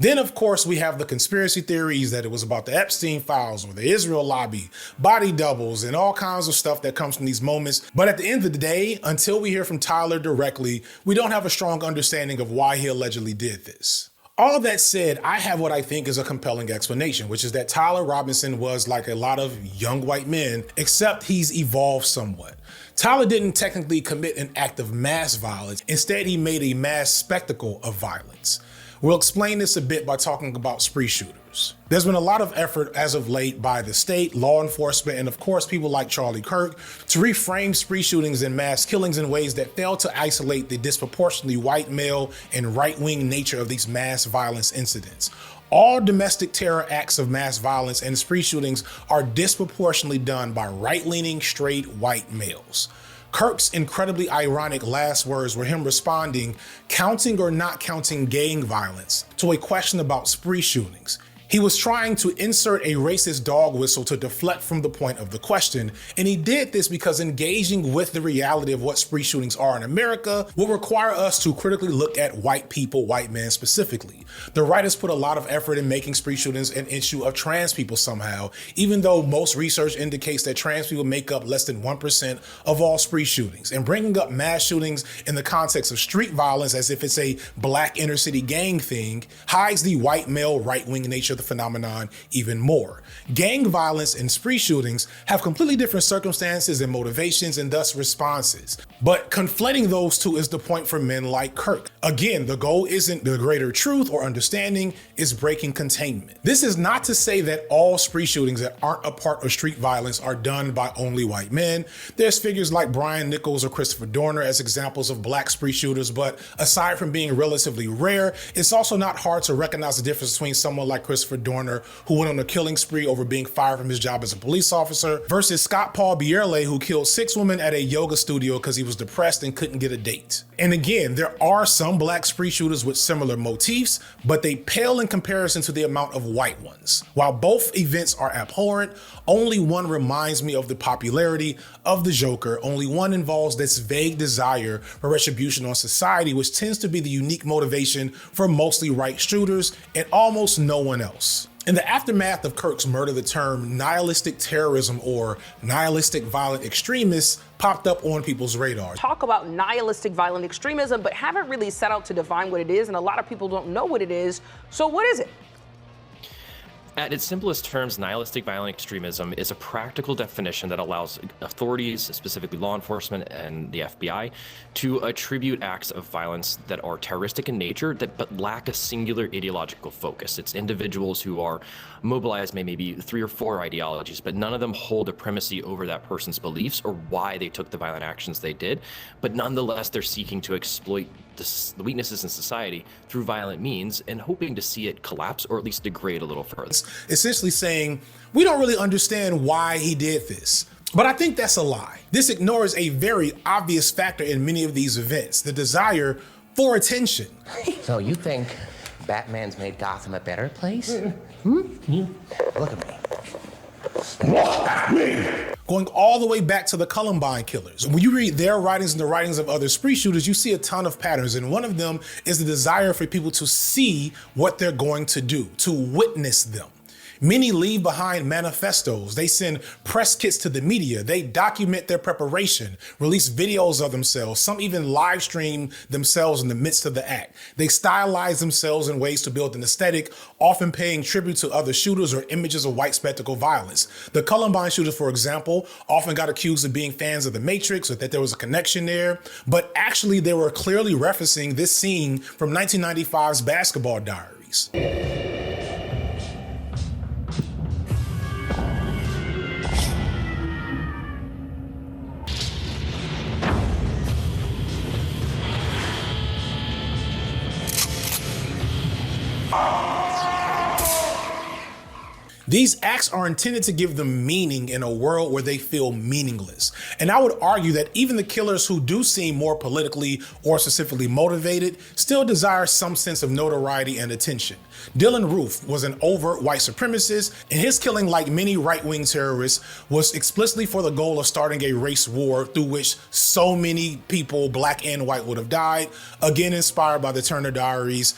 Then, of course, we have the conspiracy theories that it was about the Epstein files or the Israel lobby, body doubles, and all kinds of stuff that comes from these moments. But at the end of the day, until we hear from Tyler directly, we don't have a strong understanding of why he allegedly did this. All that said, I have what I think is a compelling explanation, which is that Tyler Robinson was like a lot of young white men, except he's evolved somewhat. Tyler didn't technically commit an act of mass violence. Instead, he made a mass spectacle of violence. We'll explain this a bit by talking about spree shooters. There's been a lot of effort as of late by the state, law enforcement, and of course people like Charlie Kirk to reframe spree shootings and mass killings in ways that fail to isolate the disproportionately white male and right-wing nature of these mass violence incidents. All domestic terror acts of mass violence and spree shootings are disproportionately done by right-leaning straight white males. Kirk's incredibly ironic last words were him responding, counting or not counting gang violence, to a question about spree shootings. He was trying to insert a racist dog whistle to deflect from the point of the question, and he did this because engaging with the reality of what spree shootings are in America will require us to critically look at white people, white men specifically. The right has put a lot of effort in making spree shootings an issue of trans people somehow, even though most research indicates that trans people make up less than 1% of all spree shootings. And bringing up mass shootings in the context of street violence as if it's a black inner city gang thing hides the white male right-wing nature of the phenomenon even more. Gang violence and spree shootings have completely different circumstances and motivations and thus responses. But conflating those two is the point for men like Kirk. Again, the goal isn't the greater truth or understanding, it's breaking containment. This is not to say that all spree shootings that aren't a part of street violence are done by only white men. There's figures like Brian Nichols or Christopher Dorner as examples of black spree shooters, but aside from being relatively rare, it's also not hard to recognize the difference between someone like Christopher Dorner, who went on a killing spree over being fired from his job as a police officer, versus Scott Paul Bierle, who killed 6 women at a yoga studio because he was depressed and couldn't get a date. And again, there are some black spree shooters with similar motifs, but they pale in comparison to the amount of white ones. While both events are abhorrent, only one reminds me of the popularity of the Joker. Only one involves this vague desire for retribution on society, which tends to be the unique motivation for mostly right shooters and almost no one else. In the aftermath of Kirk's murder, the term nihilistic terrorism or nihilistic violent extremists popped up on people's radars. Talk about nihilistic violent extremism, but haven't really set out to define what it is, and a lot of people don't know what it is. So what is it? At its simplest terms, nihilistic violent extremism is a practical definition that allows authorities, specifically law enforcement and the FBI, to attribute acts of violence that are terroristic in nature but lack a singular ideological focus. It's individuals who are mobilized by maybe 3 or 4 ideologies, but none of them hold a primacy over that person's beliefs or why they took the violent actions they did. But nonetheless, they're seeking to exploit the weaknesses in society through violent means and hoping to see it collapse or at least degrade a little further. Essentially saying, we don't really understand why he did this. But I think that's a lie. This ignores a very obvious factor in many of these events, the desire for attention. So you think Batman's made Gotham a better place? Look at me. Look at me. Going all the way back to the Columbine killers. When you read their writings and the writings of other spree shooters, you see a ton of patterns. And one of them is the desire for people to see what they're going to do, to witness them. Many leave behind manifestos. They send press kits to the media. They document their preparation, release videos of themselves. Some even live stream themselves in the midst of the act. They stylize themselves in ways to build an aesthetic, often paying tribute to other shooters or images of white spectacle violence. The Columbine shooters, for example, often got accused of being fans of The Matrix or that there was a connection there, but actually they were clearly referencing this scene from 1995's Basketball Diaries. These acts are intended to give them meaning in a world where they feel meaningless. And I would argue that even the killers who do seem more politically or specifically motivated still desire some sense of notoriety and attention. Dylan Roof was an overt white supremacist, and his killing, like many right-wing terrorists, was explicitly for the goal of starting a race war through which so many people, black and white, would have died, again inspired by the Turner Diaries,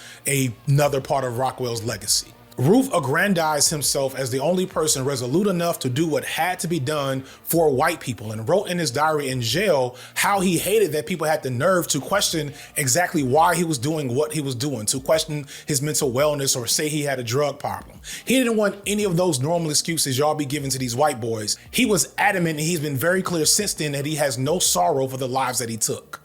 another part of Rockwell's legacy. Roof aggrandized himself as the only person resolute enough to do what had to be done for white people, and wrote in his diary in jail how he hated that people had the nerve to question exactly why he was doing what he was doing, to question his mental wellness or say he had a drug problem. He didn't want any of those normal excuses y'all be giving to these white boys. He was adamant, and he's been very clear since then, that he has no sorrow for the lives that he took.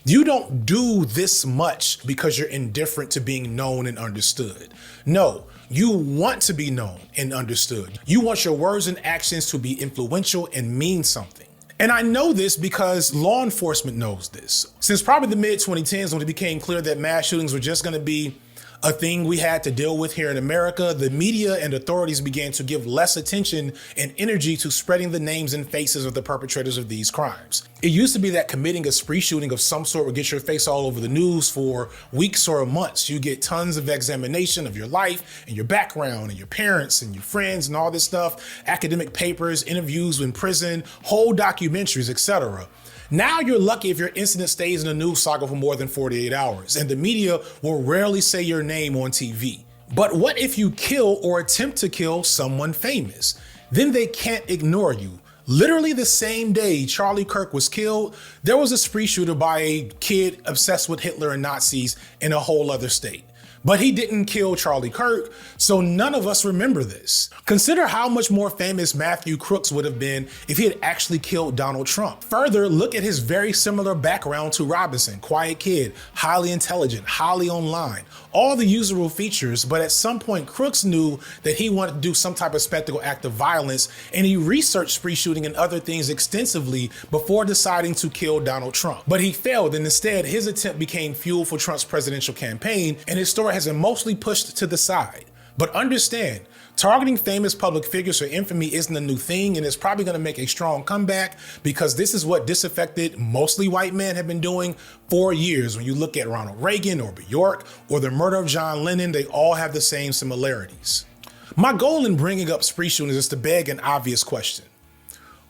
You don't do this much because you're indifferent to being known and understood. No. You want to be known and understood. You want your words and actions to be influential and mean something. And I know this because law enforcement knows this. Since probably the mid-2010s, when it became clear that mass shootings were just going to be a thing we had to deal with here in America, the media and authorities began to give less attention and energy to spreading the names and faces of the perpetrators of these crimes. It used to be that committing a spree shooting of some sort would get your face all over the news for weeks or months. You get tons of examination of your life and your background and your parents and your friends and all this stuff, academic papers, interviews in prison, whole documentaries, etc. Now you're lucky if your incident stays in the news cycle for more than 48 hours, and the media will rarely say your name on TV. But what if you kill or attempt to kill someone famous? Then they can't ignore you. Literally the same day Charlie Kirk was killed, there was a spree shooter by a kid obsessed with Hitler and Nazis in a whole other state. But he didn't kill Charlie Kirk, so none of us remember this. Consider how much more famous Matthew Crooks would have been if he had actually killed Donald Trump. Further, look at his very similar background to Robinson. Quiet kid, highly intelligent, highly online, all the usual features, but at some point Crooks knew that he wanted to do some type of spectacle act of violence, and he researched spree shooting and other things extensively before deciding to kill Donald Trump. But he failed, and instead his attempt became fuel for Trump's presidential campaign, and his story has been mostly pushed to the side. But understand, targeting famous public figures for infamy isn't a new thing, and it's probably going to make a strong comeback because this is what disaffected, mostly white men have been doing for years. When you look at Ronald Reagan or Bjork or the murder of John Lennon, they all have the same similarities. My goal in bringing up spree shootings is to beg an obvious question.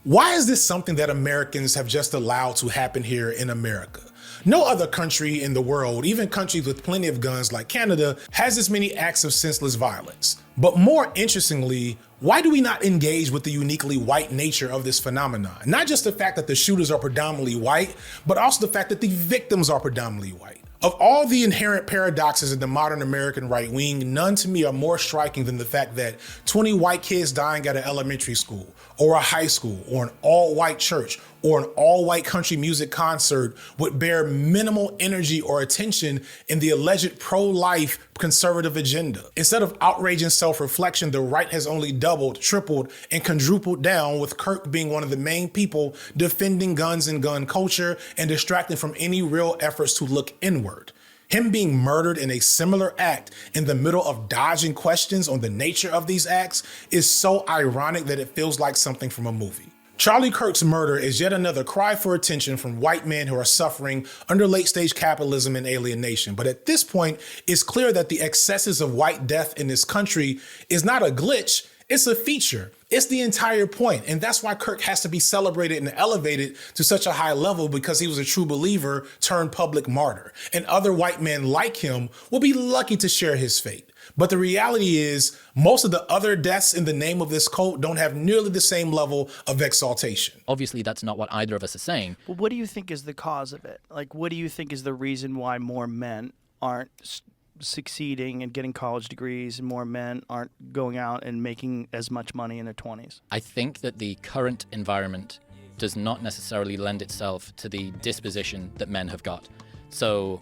Why is this something that Americans have just allowed to happen here in America? No other country in the world, even countries with plenty of guns like Canada, has as many acts of senseless violence. But more interestingly, why do we not engage with the uniquely white nature of this phenomenon? Not just the fact that the shooters are predominantly white, but also the fact that the victims are predominantly white. Of all the inherent paradoxes in the modern American right wing, none to me are more striking than the fact that 20 white kids dying at an elementary school, or a high school, or an all-white church, or an all-white country music concert would bear minimal energy or attention in the alleged pro-life conservative agenda. Instead of outrage and self-reflection, the right has only doubled, tripled, and quadrupled down, with Kirk being one of the main people defending guns and gun culture and distracting from any real efforts to look inward. Him being murdered in a similar act in the middle of dodging questions on the nature of these acts is so ironic that it feels like something from a movie. Charlie Kirk's murder is yet another cry for attention from white men who are suffering under late-stage capitalism and alienation. But at this point, it's clear that the excesses of white death in this country is not a glitch, it's a feature. It's the entire point. And that's why Kirk has to be celebrated and elevated to such a high level, because he was a true believer turned public martyr. And other white men like him will be lucky to share his fate. But the reality is, most of the other deaths in the name of this cult don't have nearly the same level of exaltation. Obviously, that's not what either of us are saying. Well, what do you think is the cause of it? Like, what do you think is the reason why more men aren't succeeding and getting college degrees, and more men aren't going out and making as much money in their 20s? I think that the current environment does not necessarily lend itself to the disposition that men have got. So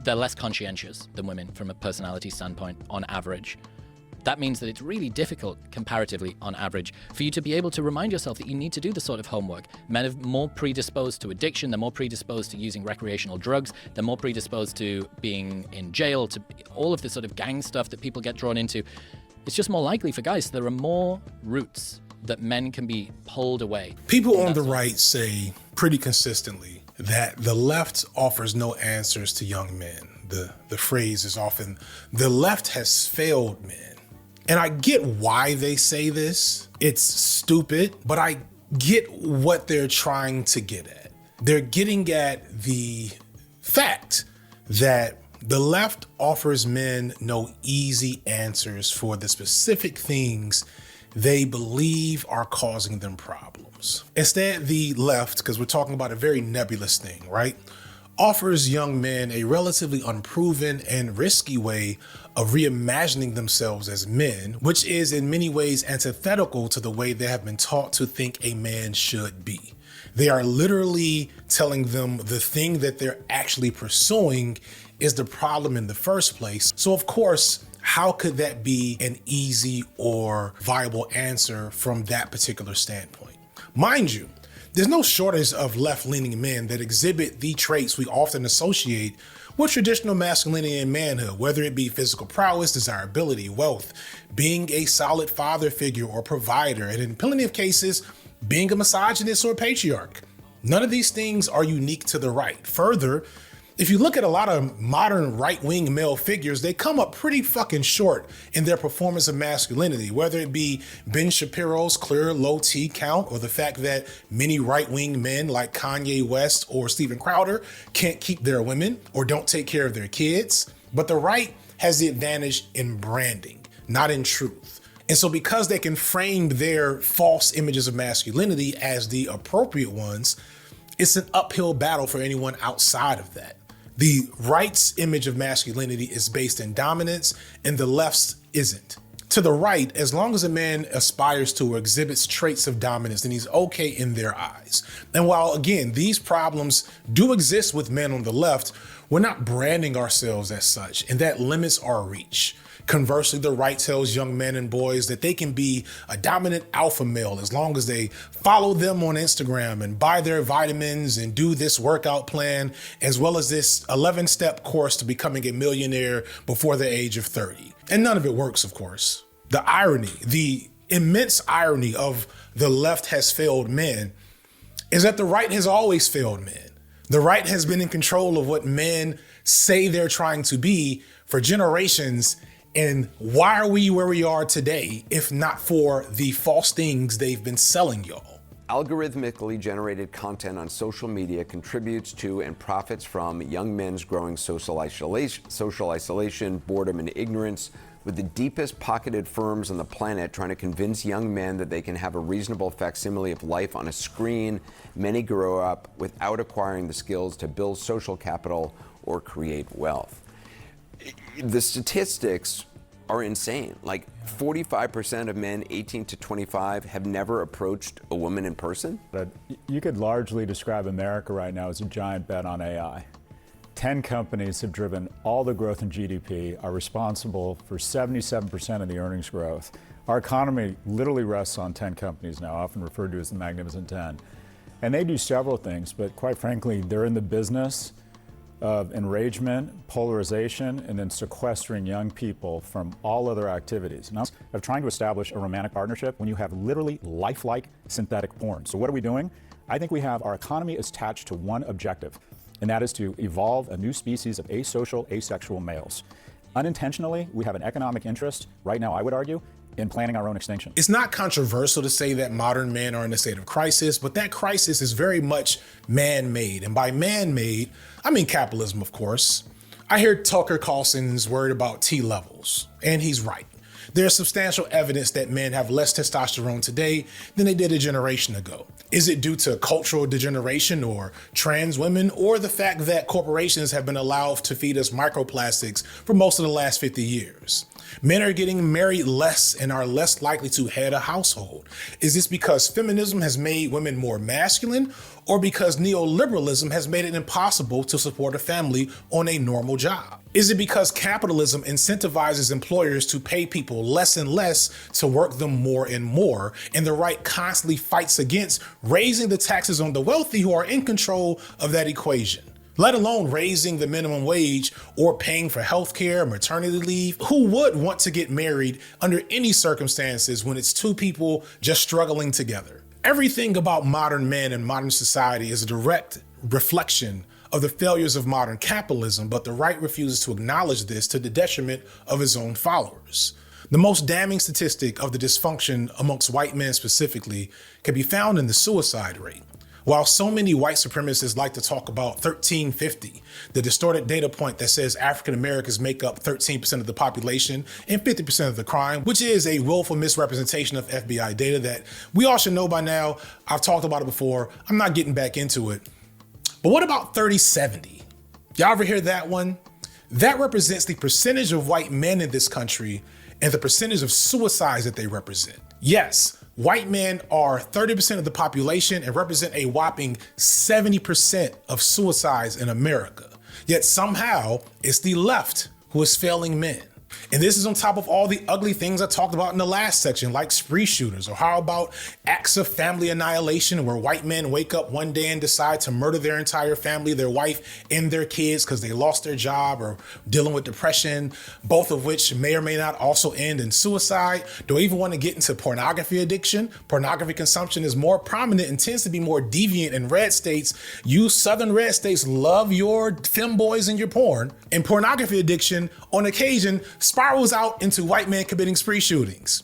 they're less conscientious than women from a personality standpoint on average. That means that it's really difficult, comparatively on average, for you to be able to remind yourself that you need to do the sort of homework. Men are more predisposed to addiction, they're more predisposed to using recreational drugs, they're more predisposed to being in jail, to all of the sort of gang stuff that people get drawn into. It's just more likely for guys. There are more routes that men can be pulled away. People on the right say pretty consistently that the left offers no answers to young men. The phrase is often, the left has failed men. And I get why they say this. It's stupid, but I get what they're trying to get at. They're getting at the fact that the left offers men no easy answers for the specific things they believe are causing them problems. Instead, the left, because we're talking about a very nebulous thing, right, offers young men a relatively unproven and risky way of reimagining themselves as men, which is in many ways antithetical to the way they have been taught to think a man should be. They are literally telling them the thing that they're actually pursuing is the problem in the first place. So of course, how could that be an easy or viable answer from that particular standpoint? Mind you, there's no shortage of left-leaning men that exhibit the traits we often associate with traditional masculinity and manhood, whether it be physical prowess, desirability, wealth, being a solid father figure or provider, and in plenty of cases, being a misogynist or a patriarch. None of these things are unique to the right. Further, if you look at a lot of modern right-wing male figures, they come up pretty fucking short in their performance of masculinity, whether it be Ben Shapiro's clear low T count, or the fact that many right-wing men like Kanye West or Steven Crowder can't keep their women or don't take care of their kids. But the right has the advantage in branding, not in truth. And so because they can frame their false images of masculinity as the appropriate ones, it's an uphill battle for anyone outside of that. The right's image of masculinity is based in dominance, and the left's isn't. To the right, as long as a man aspires to or exhibits traits of dominance, then he's okay in their eyes. And while, again, these problems do exist with men on the left, we're not branding ourselves as such, and that limits our reach. Conversely, the right tells young men and boys that they can be a dominant alpha male as long as they follow them on Instagram and buy their vitamins and do this workout plan, as well as this 11-step course to becoming a millionaire before the age of 30. And none of it works, of course. The irony, the immense irony of the left has failed men is that the right has always failed men. The right has been in control of what men say they're trying to be for generations. And why are we where we are today, if not for the false things they've been selling y'all? algorithmically generated content on social media contributes to and profits from young men's growing social isolation, boredom, and ignorance, with the deepest pocketed firms on the planet trying to convince young men that they can have a reasonable facsimile of life on a screen. Many grow up without acquiring the skills to build social capital or create wealth. The statistics are insane. Like 45% of men 18 to 25 have never approached a woman in person. You could largely describe America right now as a giant bet on AI. 10 companies have driven all the growth in GDP, are responsible for 77% of the earnings growth. Our economy literally rests on 10 companies now, often referred to as the Magnificent 10. And they do several things, but quite frankly, they're in the business of enragement, polarization, and then sequestering young people from all other activities. Now, of trying to establish a romantic partnership when you have literally lifelike synthetic porn. So what are we doing? I think we have our economy is attached to one objective, and that is to evolve a new species of asocial, asexual males. Unintentionally, we have an economic interest, right now I would argue, in planning our own extinction. It's not controversial to say that modern men are in a state of crisis, but that crisis is very much man-made. And by man-made, I mean capitalism, of course. I hear Tucker Carlson's worried about T levels, and he's right. There's substantial evidence that men have less testosterone today than they did a generation ago. Is it due to cultural degeneration or trans women, or the fact that corporations have been allowed to feed us microplastics for most of the last 50 years? Men are getting married less and are less likely to head a household. Is this because feminism has made women more masculine, or because neoliberalism has made it impossible to support a family on a normal job? Is it because capitalism incentivizes employers to pay people less and less to work them more and more, and the right constantly fights against raising the taxes on the wealthy who are in control of that equation? Let alone raising the minimum wage or paying for healthcare, maternity leave. Who would want to get married under any circumstances when it's two people just struggling together? Everything about modern men and modern society is a direct reflection of the failures of modern capitalism, but the right refuses to acknowledge this to the detriment of its own followers. The most damning statistic of the dysfunction amongst white men specifically can be found in the suicide rate. While so many white supremacists like to talk about 1350, the distorted data point that says African Americans make up 13% of the population and 50% of the crime, which is a willful misrepresentation of FBI data that we all should know by now. I've talked about it before. I'm not getting back into it. But what about 3070? Y'all ever hear that one? That represents the percentage of white men in this country and the percentage of suicides that they represent. Yes, white men are 30% of the population and represent a whopping 70% of suicides in America. Yet somehow it's the left who is failing men. And this is on top of all the ugly things I talked about in the last section, like spree shooters, or how about acts of family annihilation where white men wake up one day and decide to murder their entire family, their wife and their kids because they lost their job or dealing with depression, both of which may or may not also end in suicide. Do I even want to get into pornography addiction? Pornography consumption is more prominent and tends to be more deviant in red states. You southern red states love your femboys and your porn. And pornography addiction on occasion spirals out into white men committing spree shootings.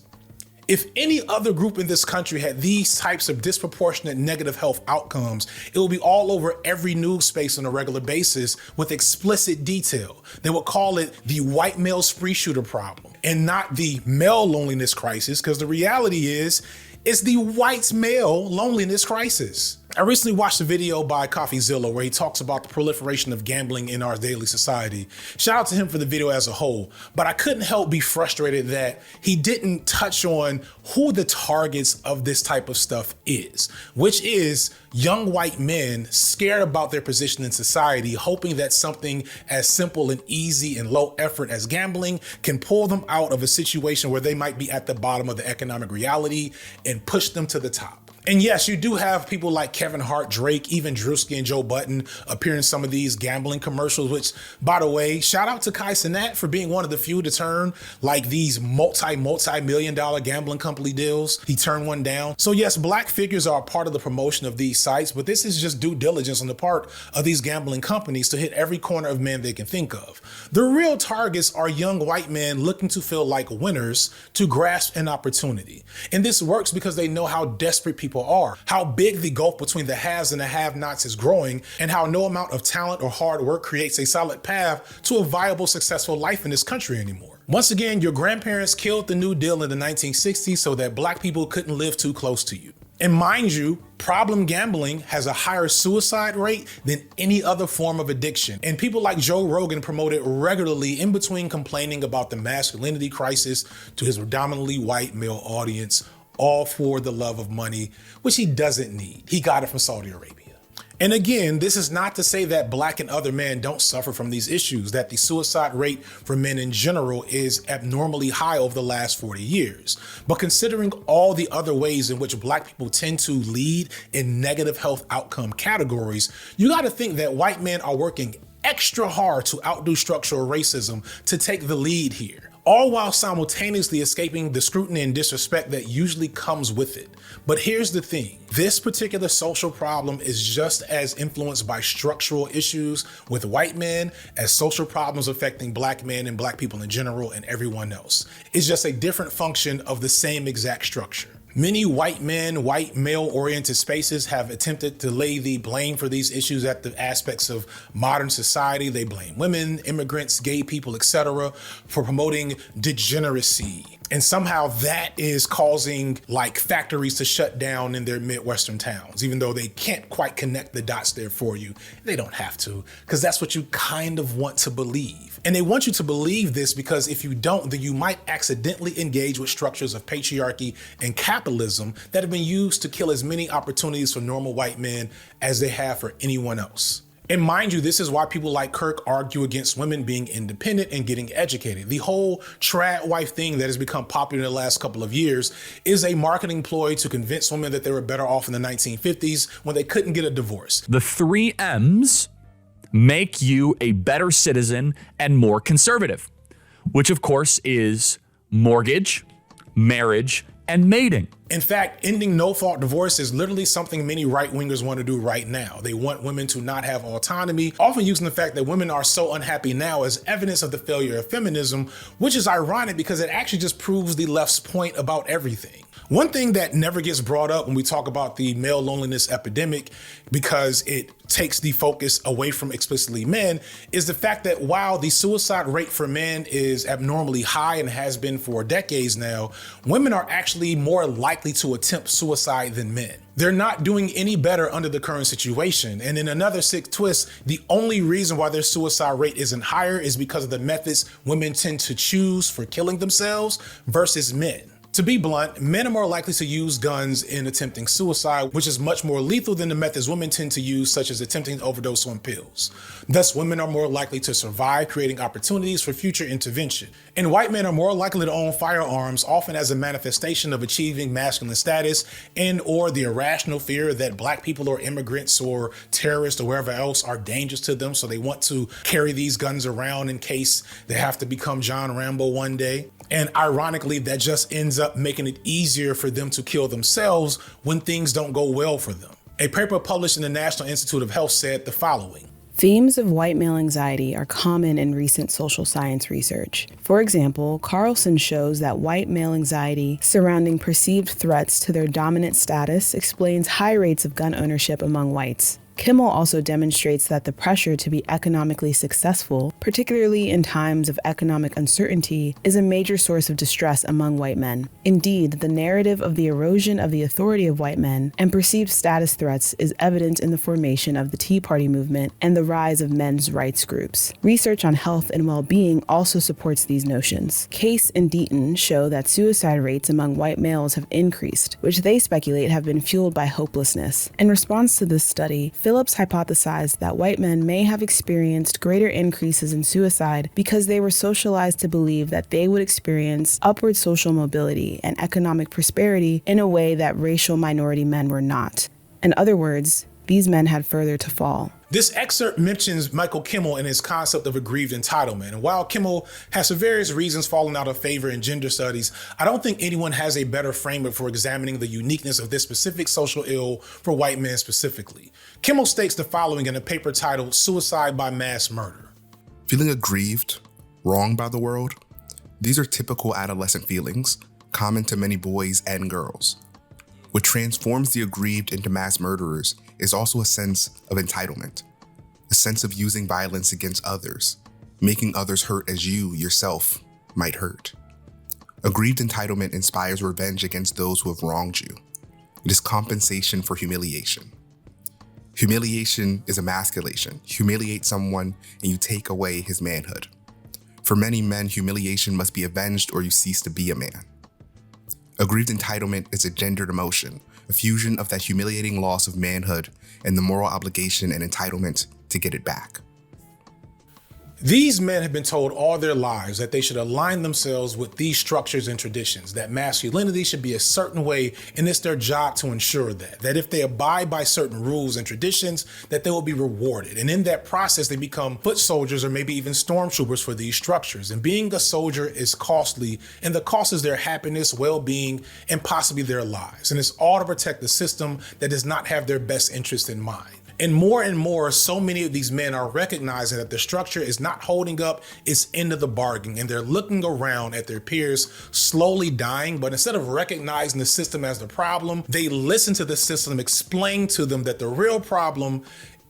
If any other group in this country had these types of disproportionate negative health outcomes, it will be all over every news space on a regular basis with explicit detail. They would call it the white male spree shooter problem and not the male loneliness crisis, because the reality is it's the white male loneliness crisis. I recently watched a video by CoffeeZilla where he talks about the proliferation of gambling in our daily society. Shout out to him for the video as a whole, but I couldn't help be frustrated that he didn't touch on who the targets of this type of stuff is, which is young white men scared about their position in society, hoping that something as simple and easy and low effort as gambling can pull them out of a situation where they might be at the bottom of the economic reality and push them to the top. And yes, you do have people like Kevin Hart, Drake, even Drewski and Joe Budden appear in some of these gambling commercials, which, by the way, shout out to Kai Cenat for being one of the few to turn like these multi-million dollar gambling company deals. He turned one down. So yes, black figures are a part of the promotion of these sites, but this is just due diligence on the part of these gambling companies to hit every corner of men they can think of. The real targets are young white men looking to feel like winners to grasp an opportunity. And this works because they know how desperate people people are, how big the gulf between the haves and the have-nots is growing, and how no amount of talent or hard work creates a solid path to a viable, successful life in this country anymore. Once again, your grandparents killed the New Deal in the 1960s so that black people couldn't live too close to you. And mind you, problem gambling has a higher suicide rate than any other form of addiction. And people like Joe Rogan promote it regularly in between complaining about the masculinity crisis to his predominantly white male audience, all for the love of money, which he doesn't need. He got it from Saudi Arabia. And again, this is not to say that black and other men don't suffer from these issues, that the suicide rate for men in general is abnormally high over the last 40 years. But considering all the other ways in which black people tend to lead in negative health outcome categories, you got to think that white men are working extra hard to outdo structural racism to take the lead here, all while simultaneously escaping the scrutiny and disrespect that usually comes with it. But here's the thing, this particular social problem is just as influenced by structural issues with white men as social problems affecting black men and black people in general and everyone else. It's just a different function of the same exact structure. Many white men, white male-oriented spaces have attempted to lay the blame for these issues at the aspects of modern society. They blame women, immigrants, gay people, etc. for promoting degeneracy. And somehow that is causing like factories to shut down in their Midwestern towns, even though they can't quite connect the dots there for you. They don't have to, because that's what you kind of want to believe. And they want you to believe this because if you don't, then you might accidentally engage with structures of patriarchy and capitalism that have been used to kill as many opportunities for normal white men as they have for anyone else. And mind you, this is why people like Kirk argue against women being independent and getting educated. The whole trad wife thing that has become popular in the last couple of years is a marketing ploy to convince women that they were better off in the 1950s when they couldn't get a divorce. The 3 M's make you a better citizen and more conservative, which of course is mortgage, marriage, and mating. In fact, ending no-fault divorce is literally something many right-wingers want to do right now. They want women to not have autonomy, often using the fact that women are so unhappy now as evidence of the failure of feminism, which is ironic because it actually just proves the left's point about everything. One thing that never gets brought up when we talk about the male loneliness epidemic, because it takes the focus away from explicitly men, is the fact that while the suicide rate for men is abnormally high and has been for decades now, women are actually more likely to attempt suicide than men. They're not doing any better under the current situation. And in another sick twist, the only reason why their suicide rate isn't higher is because of the methods women tend to choose for killing themselves versus men. To be blunt, men are more likely to use guns in attempting suicide, which is much more lethal than the methods women tend to use, such as attempting to overdose on pills. Thus, women are more likely to survive, creating opportunities for future intervention. And white men are more likely to own firearms, often as a manifestation of achieving masculine status and or the irrational fear that black people or immigrants or terrorists or wherever else are dangerous to them, so they want to carry these guns around in case they have to become John Rambo one day. And ironically, that just ends up making it easier for them to kill themselves when things don't go well for them. A paper published in the National Institute of Health said the following. Themes of white male anxiety are common in recent social science research. For example, Carlson shows that white male anxiety surrounding perceived threats to their dominant status explains high rates of gun ownership among whites. Kimmel also demonstrates that the pressure to be economically successful, particularly in times of economic uncertainty, is a major source of distress among white men. Indeed, the narrative of the erosion of the authority of white men and perceived status threats is evident in the formation of the Tea Party movement and the rise of men's rights groups. Research on health and well-being also supports these notions. Case and Deaton show that suicide rates among white males have increased, which they speculate have been fueled by hopelessness. In response to this study, Phillips hypothesized that white men may have experienced greater increases in suicide because they were socialized to believe that they would experience upward social mobility and economic prosperity in a way that racial minority men were not. In other words, these men had further to fall. This excerpt mentions Michael Kimmel and his concept of aggrieved entitlement. And while Kimmel has for various reasons fallen out of favor in gender studies, I don't think anyone has a better framework for examining the uniqueness of this specific social ill for white men specifically. Kimmel states the following in a paper titled Suicide by Mass Murder. Feeling aggrieved, wronged by the world, these are typical adolescent feelings, common to many boys and girls. What transforms the aggrieved into mass murderers is also a sense of entitlement, a sense of using violence against others, making others hurt as you, yourself, might hurt. Aggrieved entitlement inspires revenge against those who have wronged you. It is compensation for humiliation. Humiliation is emasculation. Humiliate someone and you take away his manhood. For many men, humiliation must be avenged or you cease to be a man. Aggrieved entitlement is a gendered emotion, a fusion of that humiliating loss of manhood and the moral obligation and entitlement to get it back. These men have been told all their lives that they should align themselves with these structures and traditions, that masculinity should be a certain way, and it's their job to ensure that if they abide by certain rules and traditions, that they will be rewarded. And in that process, they become foot soldiers or maybe even stormtroopers for these structures. And being a soldier is costly, and the cost is their happiness, well-being, and possibly their lives. And it's all to protect the system that does not have their best interest in mind. And more, so many of these men are recognizing that the structure is not holding up its end of the bargain, and they're looking around at their peers slowly dying, but instead of recognizing the system as the problem, they listen to the system explain to them that the real problem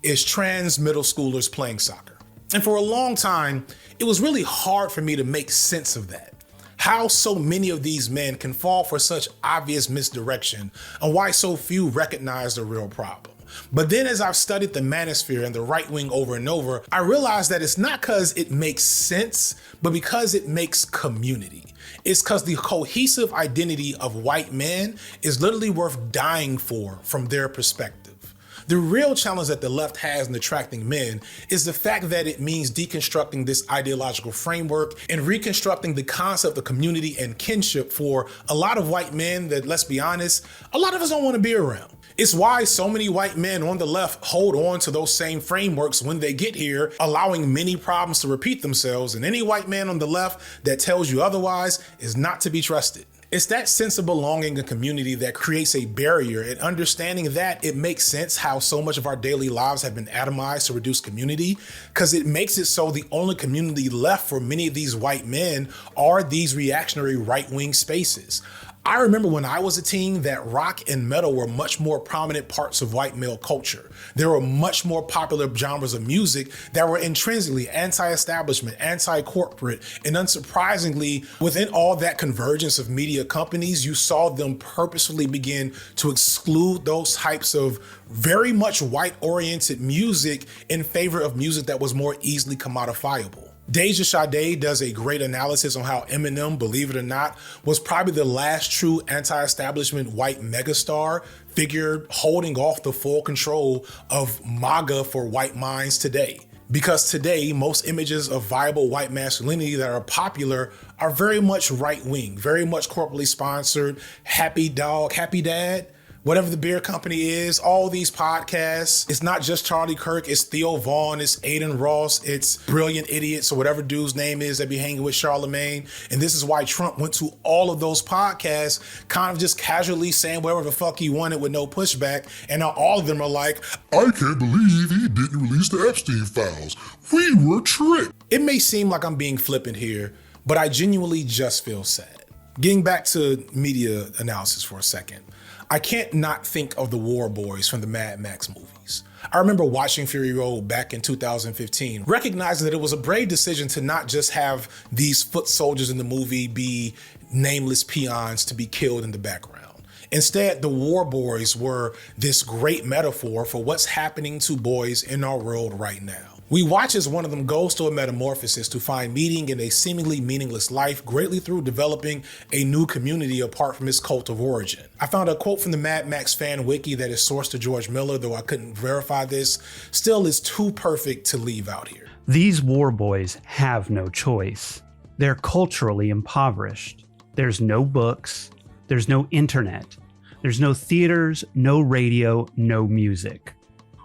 is trans middle schoolers playing soccer. And for a long time, it was really hard for me to make sense of that. How so many of these men can fall for such obvious misdirection, and why so few recognize the real problem. But then as I've studied the manosphere and the right wing over and over, I realized that it's not because it makes sense, but because it makes community. It's because the cohesive identity of white men is literally worth dying for from their perspective. The real challenge that the left has in attracting men is the fact that it means deconstructing this ideological framework and reconstructing the concept of community and kinship for a lot of white men that, let's be honest, a lot of us don't want to be around. It's why so many white men on the left hold on to those same frameworks when they get here, allowing many problems to repeat themselves. And any white man on the left that tells you otherwise is not to be trusted. It's that sense of belonging and community that creates a barrier, and understanding that, it makes sense how so much of our daily lives have been atomized to reduce community, because it makes it so the only community left for many of these white men are these reactionary right-wing spaces. I remember when I was a teen that rock and metal were much more prominent parts of white male culture. There were much more popular genres of music that were intrinsically anti-establishment, anti-corporate, and unsurprisingly, within all that convergence of media companies, you saw them purposefully begin to exclude those types of very much white-oriented music in favor of music that was more easily commodifiable. Deja Sade does a great analysis on how Eminem, believe it or not, was probably the last true anti-establishment white megastar figure holding off the full control of MAGA for white minds today. Because today, most images of viable white masculinity that are popular are very much right-wing, very much corporately sponsored, happy dog, happy dad. Whatever the beer company is, all these podcasts, it's not just Charlie Kirk, it's Theo Vaughn, it's Aiden Ross, it's Brilliant Idiots, or whatever dude's name is that be hanging with Charlemagne. And this is why Trump went to all of those podcasts, kind of just casually saying whatever the fuck he wanted with no pushback. And now all of them are like, I can't believe he didn't release the Epstein files. We were tricked. It may seem like I'm being flippant here, but I genuinely just feel sad. Getting back to media analysis for a second. I can't not think of the War Boys from the Mad Max movies. I remember watching Fury Road back in 2015, recognizing that it was a brave decision to not just have these foot soldiers in the movie be nameless peons to be killed in the background. Instead, the War Boys were this great metaphor for what's happening to boys in our world right now. We watch as one of them goes through a metamorphosis to find meaning in a seemingly meaningless life, greatly through developing a new community apart from his cult of origin. I found a quote from the Mad Max fan wiki that is sourced to George Miller, though I couldn't verify this, still is too perfect to leave out here. These war boys have no choice. They're culturally impoverished. There's no books, there's no internet, there's no theaters, no radio, no music.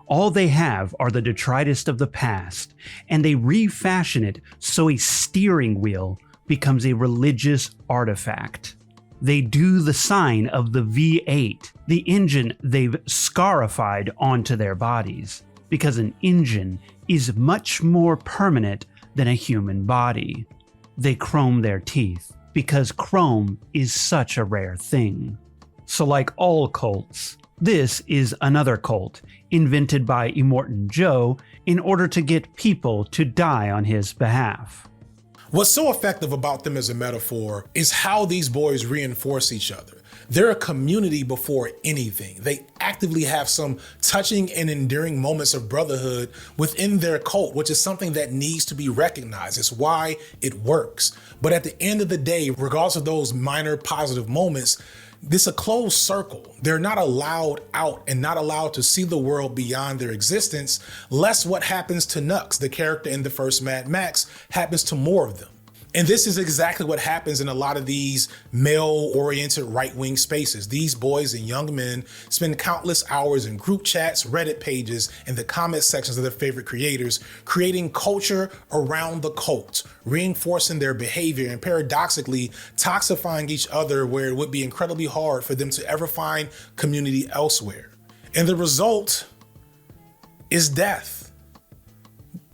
All they have are the detritus of the past, and they refashion it so a steering wheel becomes a religious artifact. They do the sign of the V8, the engine they've scarified onto their bodies, because an engine is much more permanent than a human body. They chrome their teeth, because chrome is such a rare thing. So like all cults, this is another cult invented by Immortan Joe in order to get people to die on his behalf. What's so effective about them as a metaphor is how these boys reinforce each other. They're a community before anything. They actively have some touching and endearing moments of brotherhood within their cult, which is something that needs to be recognized. It's why it works. But at the end of the day, regardless of those minor positive moments, this is a closed circle. They're not allowed out and not allowed to see the world beyond their existence, lest what happens to Nux, the character in the first Mad Max, happens to more of them. And this is exactly what happens in a lot of these male-oriented right-wing spaces. These boys and young men spend countless hours in group chats, Reddit pages, and the comment sections of their favorite creators, creating culture around the cult, reinforcing their behavior and paradoxically toxifying each other where it would be incredibly hard for them to ever find community elsewhere. And the result is death.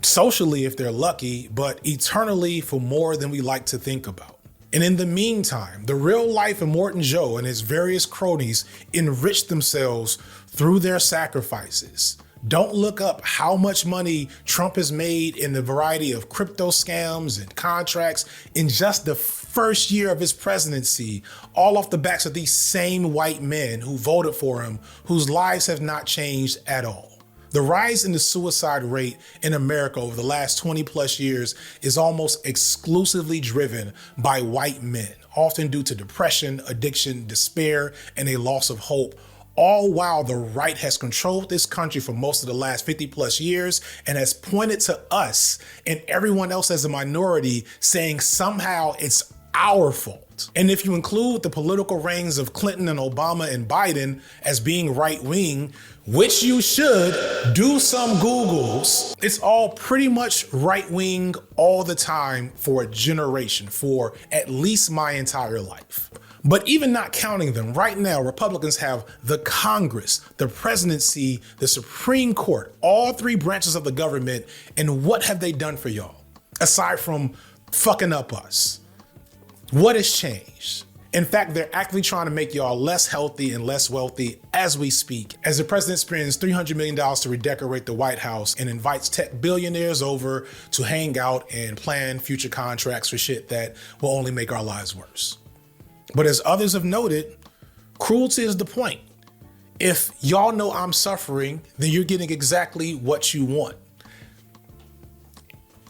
Socially, if they're lucky, but eternally for more than we like to think about. And in the meantime, the real life Immortan Joe and his various cronies enrich themselves through their sacrifices. Don't look up how much money Trump has made in the variety of crypto scams and contracts in just the first year of his presidency, all off the backs of these same white men who voted for him, whose lives have not changed at all. The rise in the suicide rate in America over the last 20 plus years is almost exclusively driven by white men, often due to depression, addiction, despair, and a loss of hope, all while the right has controlled this country for most of the last 50 plus years and has pointed to us and everyone else as a minority, saying somehow it's our fault. And if you include the political reigns of Clinton and Obama and Biden as being right-wing, which you should, do some Googles, it's all pretty much right-wing all the time for a generation, for at least my entire life. But even not counting them, right now, Republicans have the Congress, the presidency, the Supreme Court, all three branches of the government, and what have they done for y'all? Aside from fucking up us. What has changed? In fact, they're actively trying to make y'all less healthy and less wealthy as we speak, as the president spends $300 million to redecorate the White House and invites tech billionaires over to hang out and plan future contracts for shit that will only make our lives worse. But as others have noted, cruelty is the point. If y'all know I'm suffering, then you're getting exactly what you want.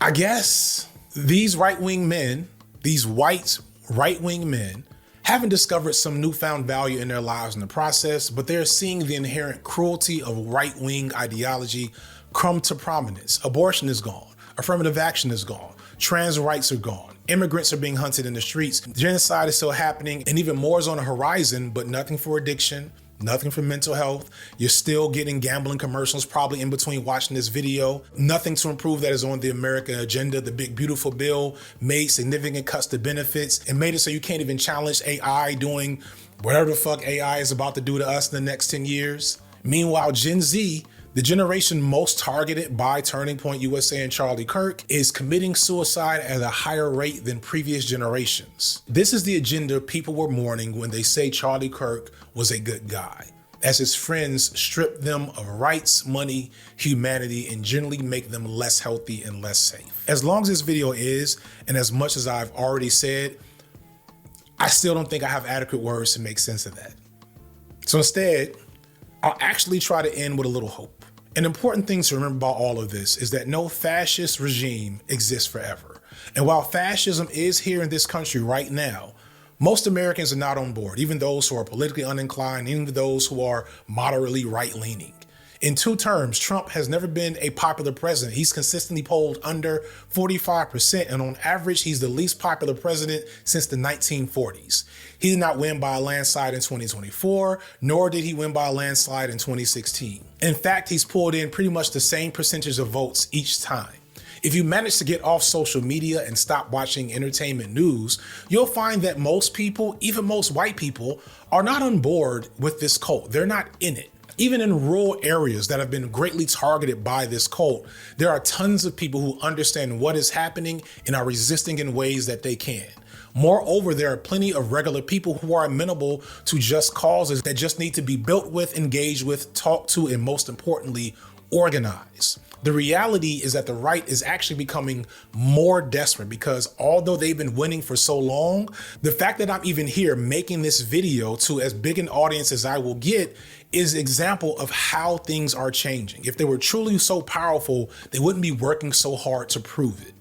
I guess these right-wing men, these white right-wing men, haven't discovered some newfound value in their lives in the process, but they're seeing the inherent cruelty of right-wing ideology come to prominence. Abortion is gone. Affirmative action is gone. Trans rights are gone. Immigrants are being hunted in the streets. Genocide is still happening, and even more is on the horizon, but nothing for addiction, nothing for mental health. You're still getting gambling commercials probably in between watching this video. Nothing to improve that is on the American agenda. The big beautiful bill made significant cuts to benefits and made it so you can't even challenge AI doing whatever the fuck AI is about to do to us in the next 10 years. Meanwhile, Gen Z, the generation most targeted by Turning Point USA and Charlie Kirk, is committing suicide at a higher rate than previous generations. This is the agenda people were mourning when they say Charlie Kirk was a good guy, as his friends strip them of rights, money, humanity, and generally make them less healthy and less safe. As long as this video is, and as much as I've already said, I still don't think I have adequate words to make sense of that. So instead, I'll actually try to end with a little hope. An important thing to remember about all of this is that no fascist regime exists forever. And while fascism is here in this country right now, most Americans are not on board, even those who are politically uninclined, even those who are moderately right-leaning. In 2 terms, Trump has never been a popular president. He's consistently polled under 45%, and on average, he's the least popular president since the 1940s. He did not win by a landslide in 2024, nor did he win by a landslide in 2016. In fact, he's pulled in pretty much the same percentage of votes each time. If you manage to get off social media and stop watching entertainment news, you'll find that most people, even most white people, are not on board with this cult. They're not in it. Even in rural areas that have been greatly targeted by this cult, there are tons of people who understand what is happening and are resisting in ways that they can. Moreover, there are plenty of regular people who are amenable to just causes that just need to be built with, engaged with, talked to, and most importantly, organized. The reality is that the right is actually becoming more desperate because although they've been winning for so long, the fact that I'm even here making this video to as big an audience as I will get is an example of how things are changing. If they were truly so powerful, they wouldn't be working so hard to prove it.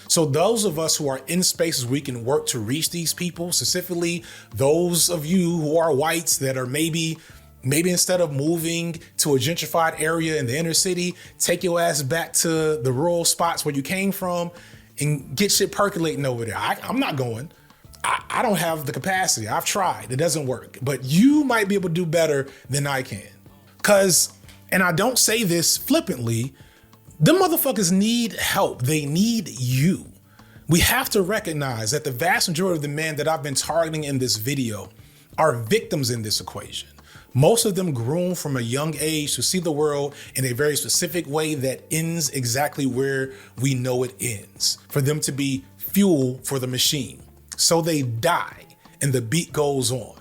So those of us who are in spaces we can work to reach these people, specifically those of you who are whites that are maybe instead of moving to a gentrified area in the inner city, take your ass back to the rural spots where you came from and get shit percolating over there. I'm not going. I don't have the capacity. I've tried. It doesn't work. But you might be able to do better than I can. And I don't say this flippantly, them motherfuckers need help. They need you. We have to recognize that the vast majority of the men that I've been targeting in this video are victims in this equation. Most of them groomed from a young age to see the world in a very specific way that ends exactly where we know it ends, for them to be fuel for the machine. So they die and the beat goes on.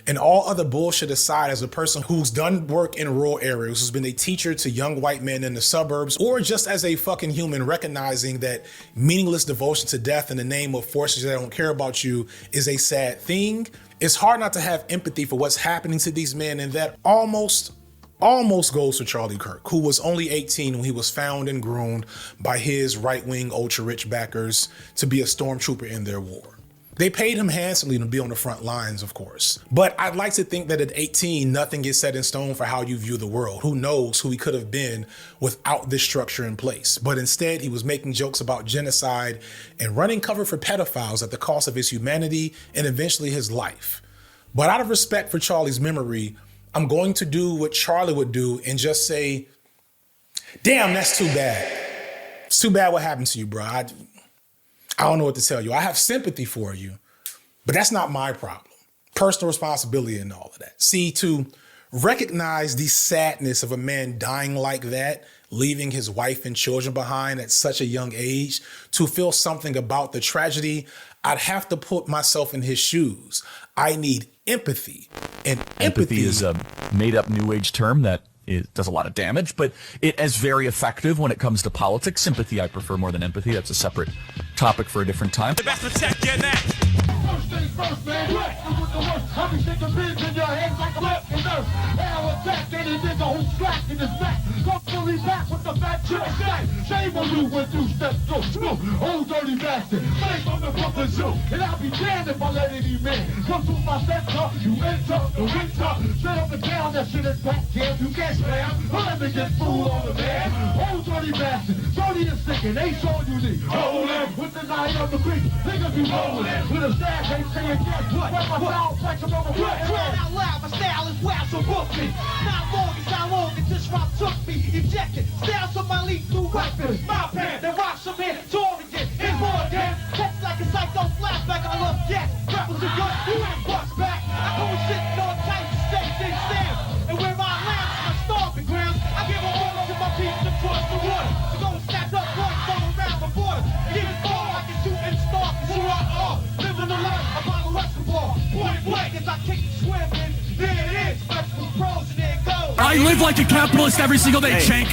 And all other bullshit aside, as a person who's done work in rural areas, who's been a teacher to young white men in the suburbs, or just as a fucking human recognizing that meaningless devotion to death in the name of forces that don't care about you is a sad thing, it's hard not to have empathy for what's happening to these men, and that almost goes to Charlie Kirk, who was only 18 when he was found and groomed by his right-wing ultra-rich backers to be a stormtrooper in their war. They paid him handsomely to be on the front lines, of course. But I'd like to think that at 18, nothing gets set in stone for how you view the world. Who knows who he could have been without this structure in place. But instead, he was making jokes about genocide and running cover for pedophiles at the cost of his humanity and eventually his life. But out of respect for Charlie's memory, I'm going to do what Charlie would do and just say, damn, that's too bad. It's too bad what happened to you, bro. I don't know what to tell you. I have sympathy for you, but that's not my problem. Personal responsibility and all of that. See, to recognize the sadness of a man dying like that, leaving his wife and children behind at such a young age, to feel something about the tragedy, I'd have to put myself in his shoes. I need empathy. And empathy is a made-up new age term that it does a lot of damage, but it is very effective when it comes to politics. Sympathy I prefer more than empathy. That's a separate topic for a different time. The best protect your neck. First things first, man. With the worst, I'll be sticking pins in your head like a left and nurse. Now attack any nigga who's slack in his back. Come fully back with the fat chip stack. Shame on you when you step through. Old dirty bastard. Straight from the Brooklyn Zoo. And I'll be damned if I let any man come through my center. You enter the winter. Straight up and down, that shit is back here. You can't slam. Let me get fooled on the man. Old dirty bastard. Dirty and sick and ain't showing you the holding. With the night of the creek. Niggas be rolling. With a stack, ain't saying yes. What? My style flex them over what? Crying out loud, my style is wild, so book me. Not long, it's how long it just rock took me. Ejected. Styles of my lethal weapons. My pen, then rocks from here. Touring it. It's more than. Text like a psycho flashback. I love gas. Rappers are good. You ain't bust back. I always sitting on tight stakes and stamps. And where my lounge, my stomping grounds. I give a order to my people across the water. To go and snatch up points from around the border. Give it all I can shoot and stalk. Living the life of my basketball. Point blank as I kick the swim in. There it is. Special pros and there it goes. I live like a capitalist every single day, Chank.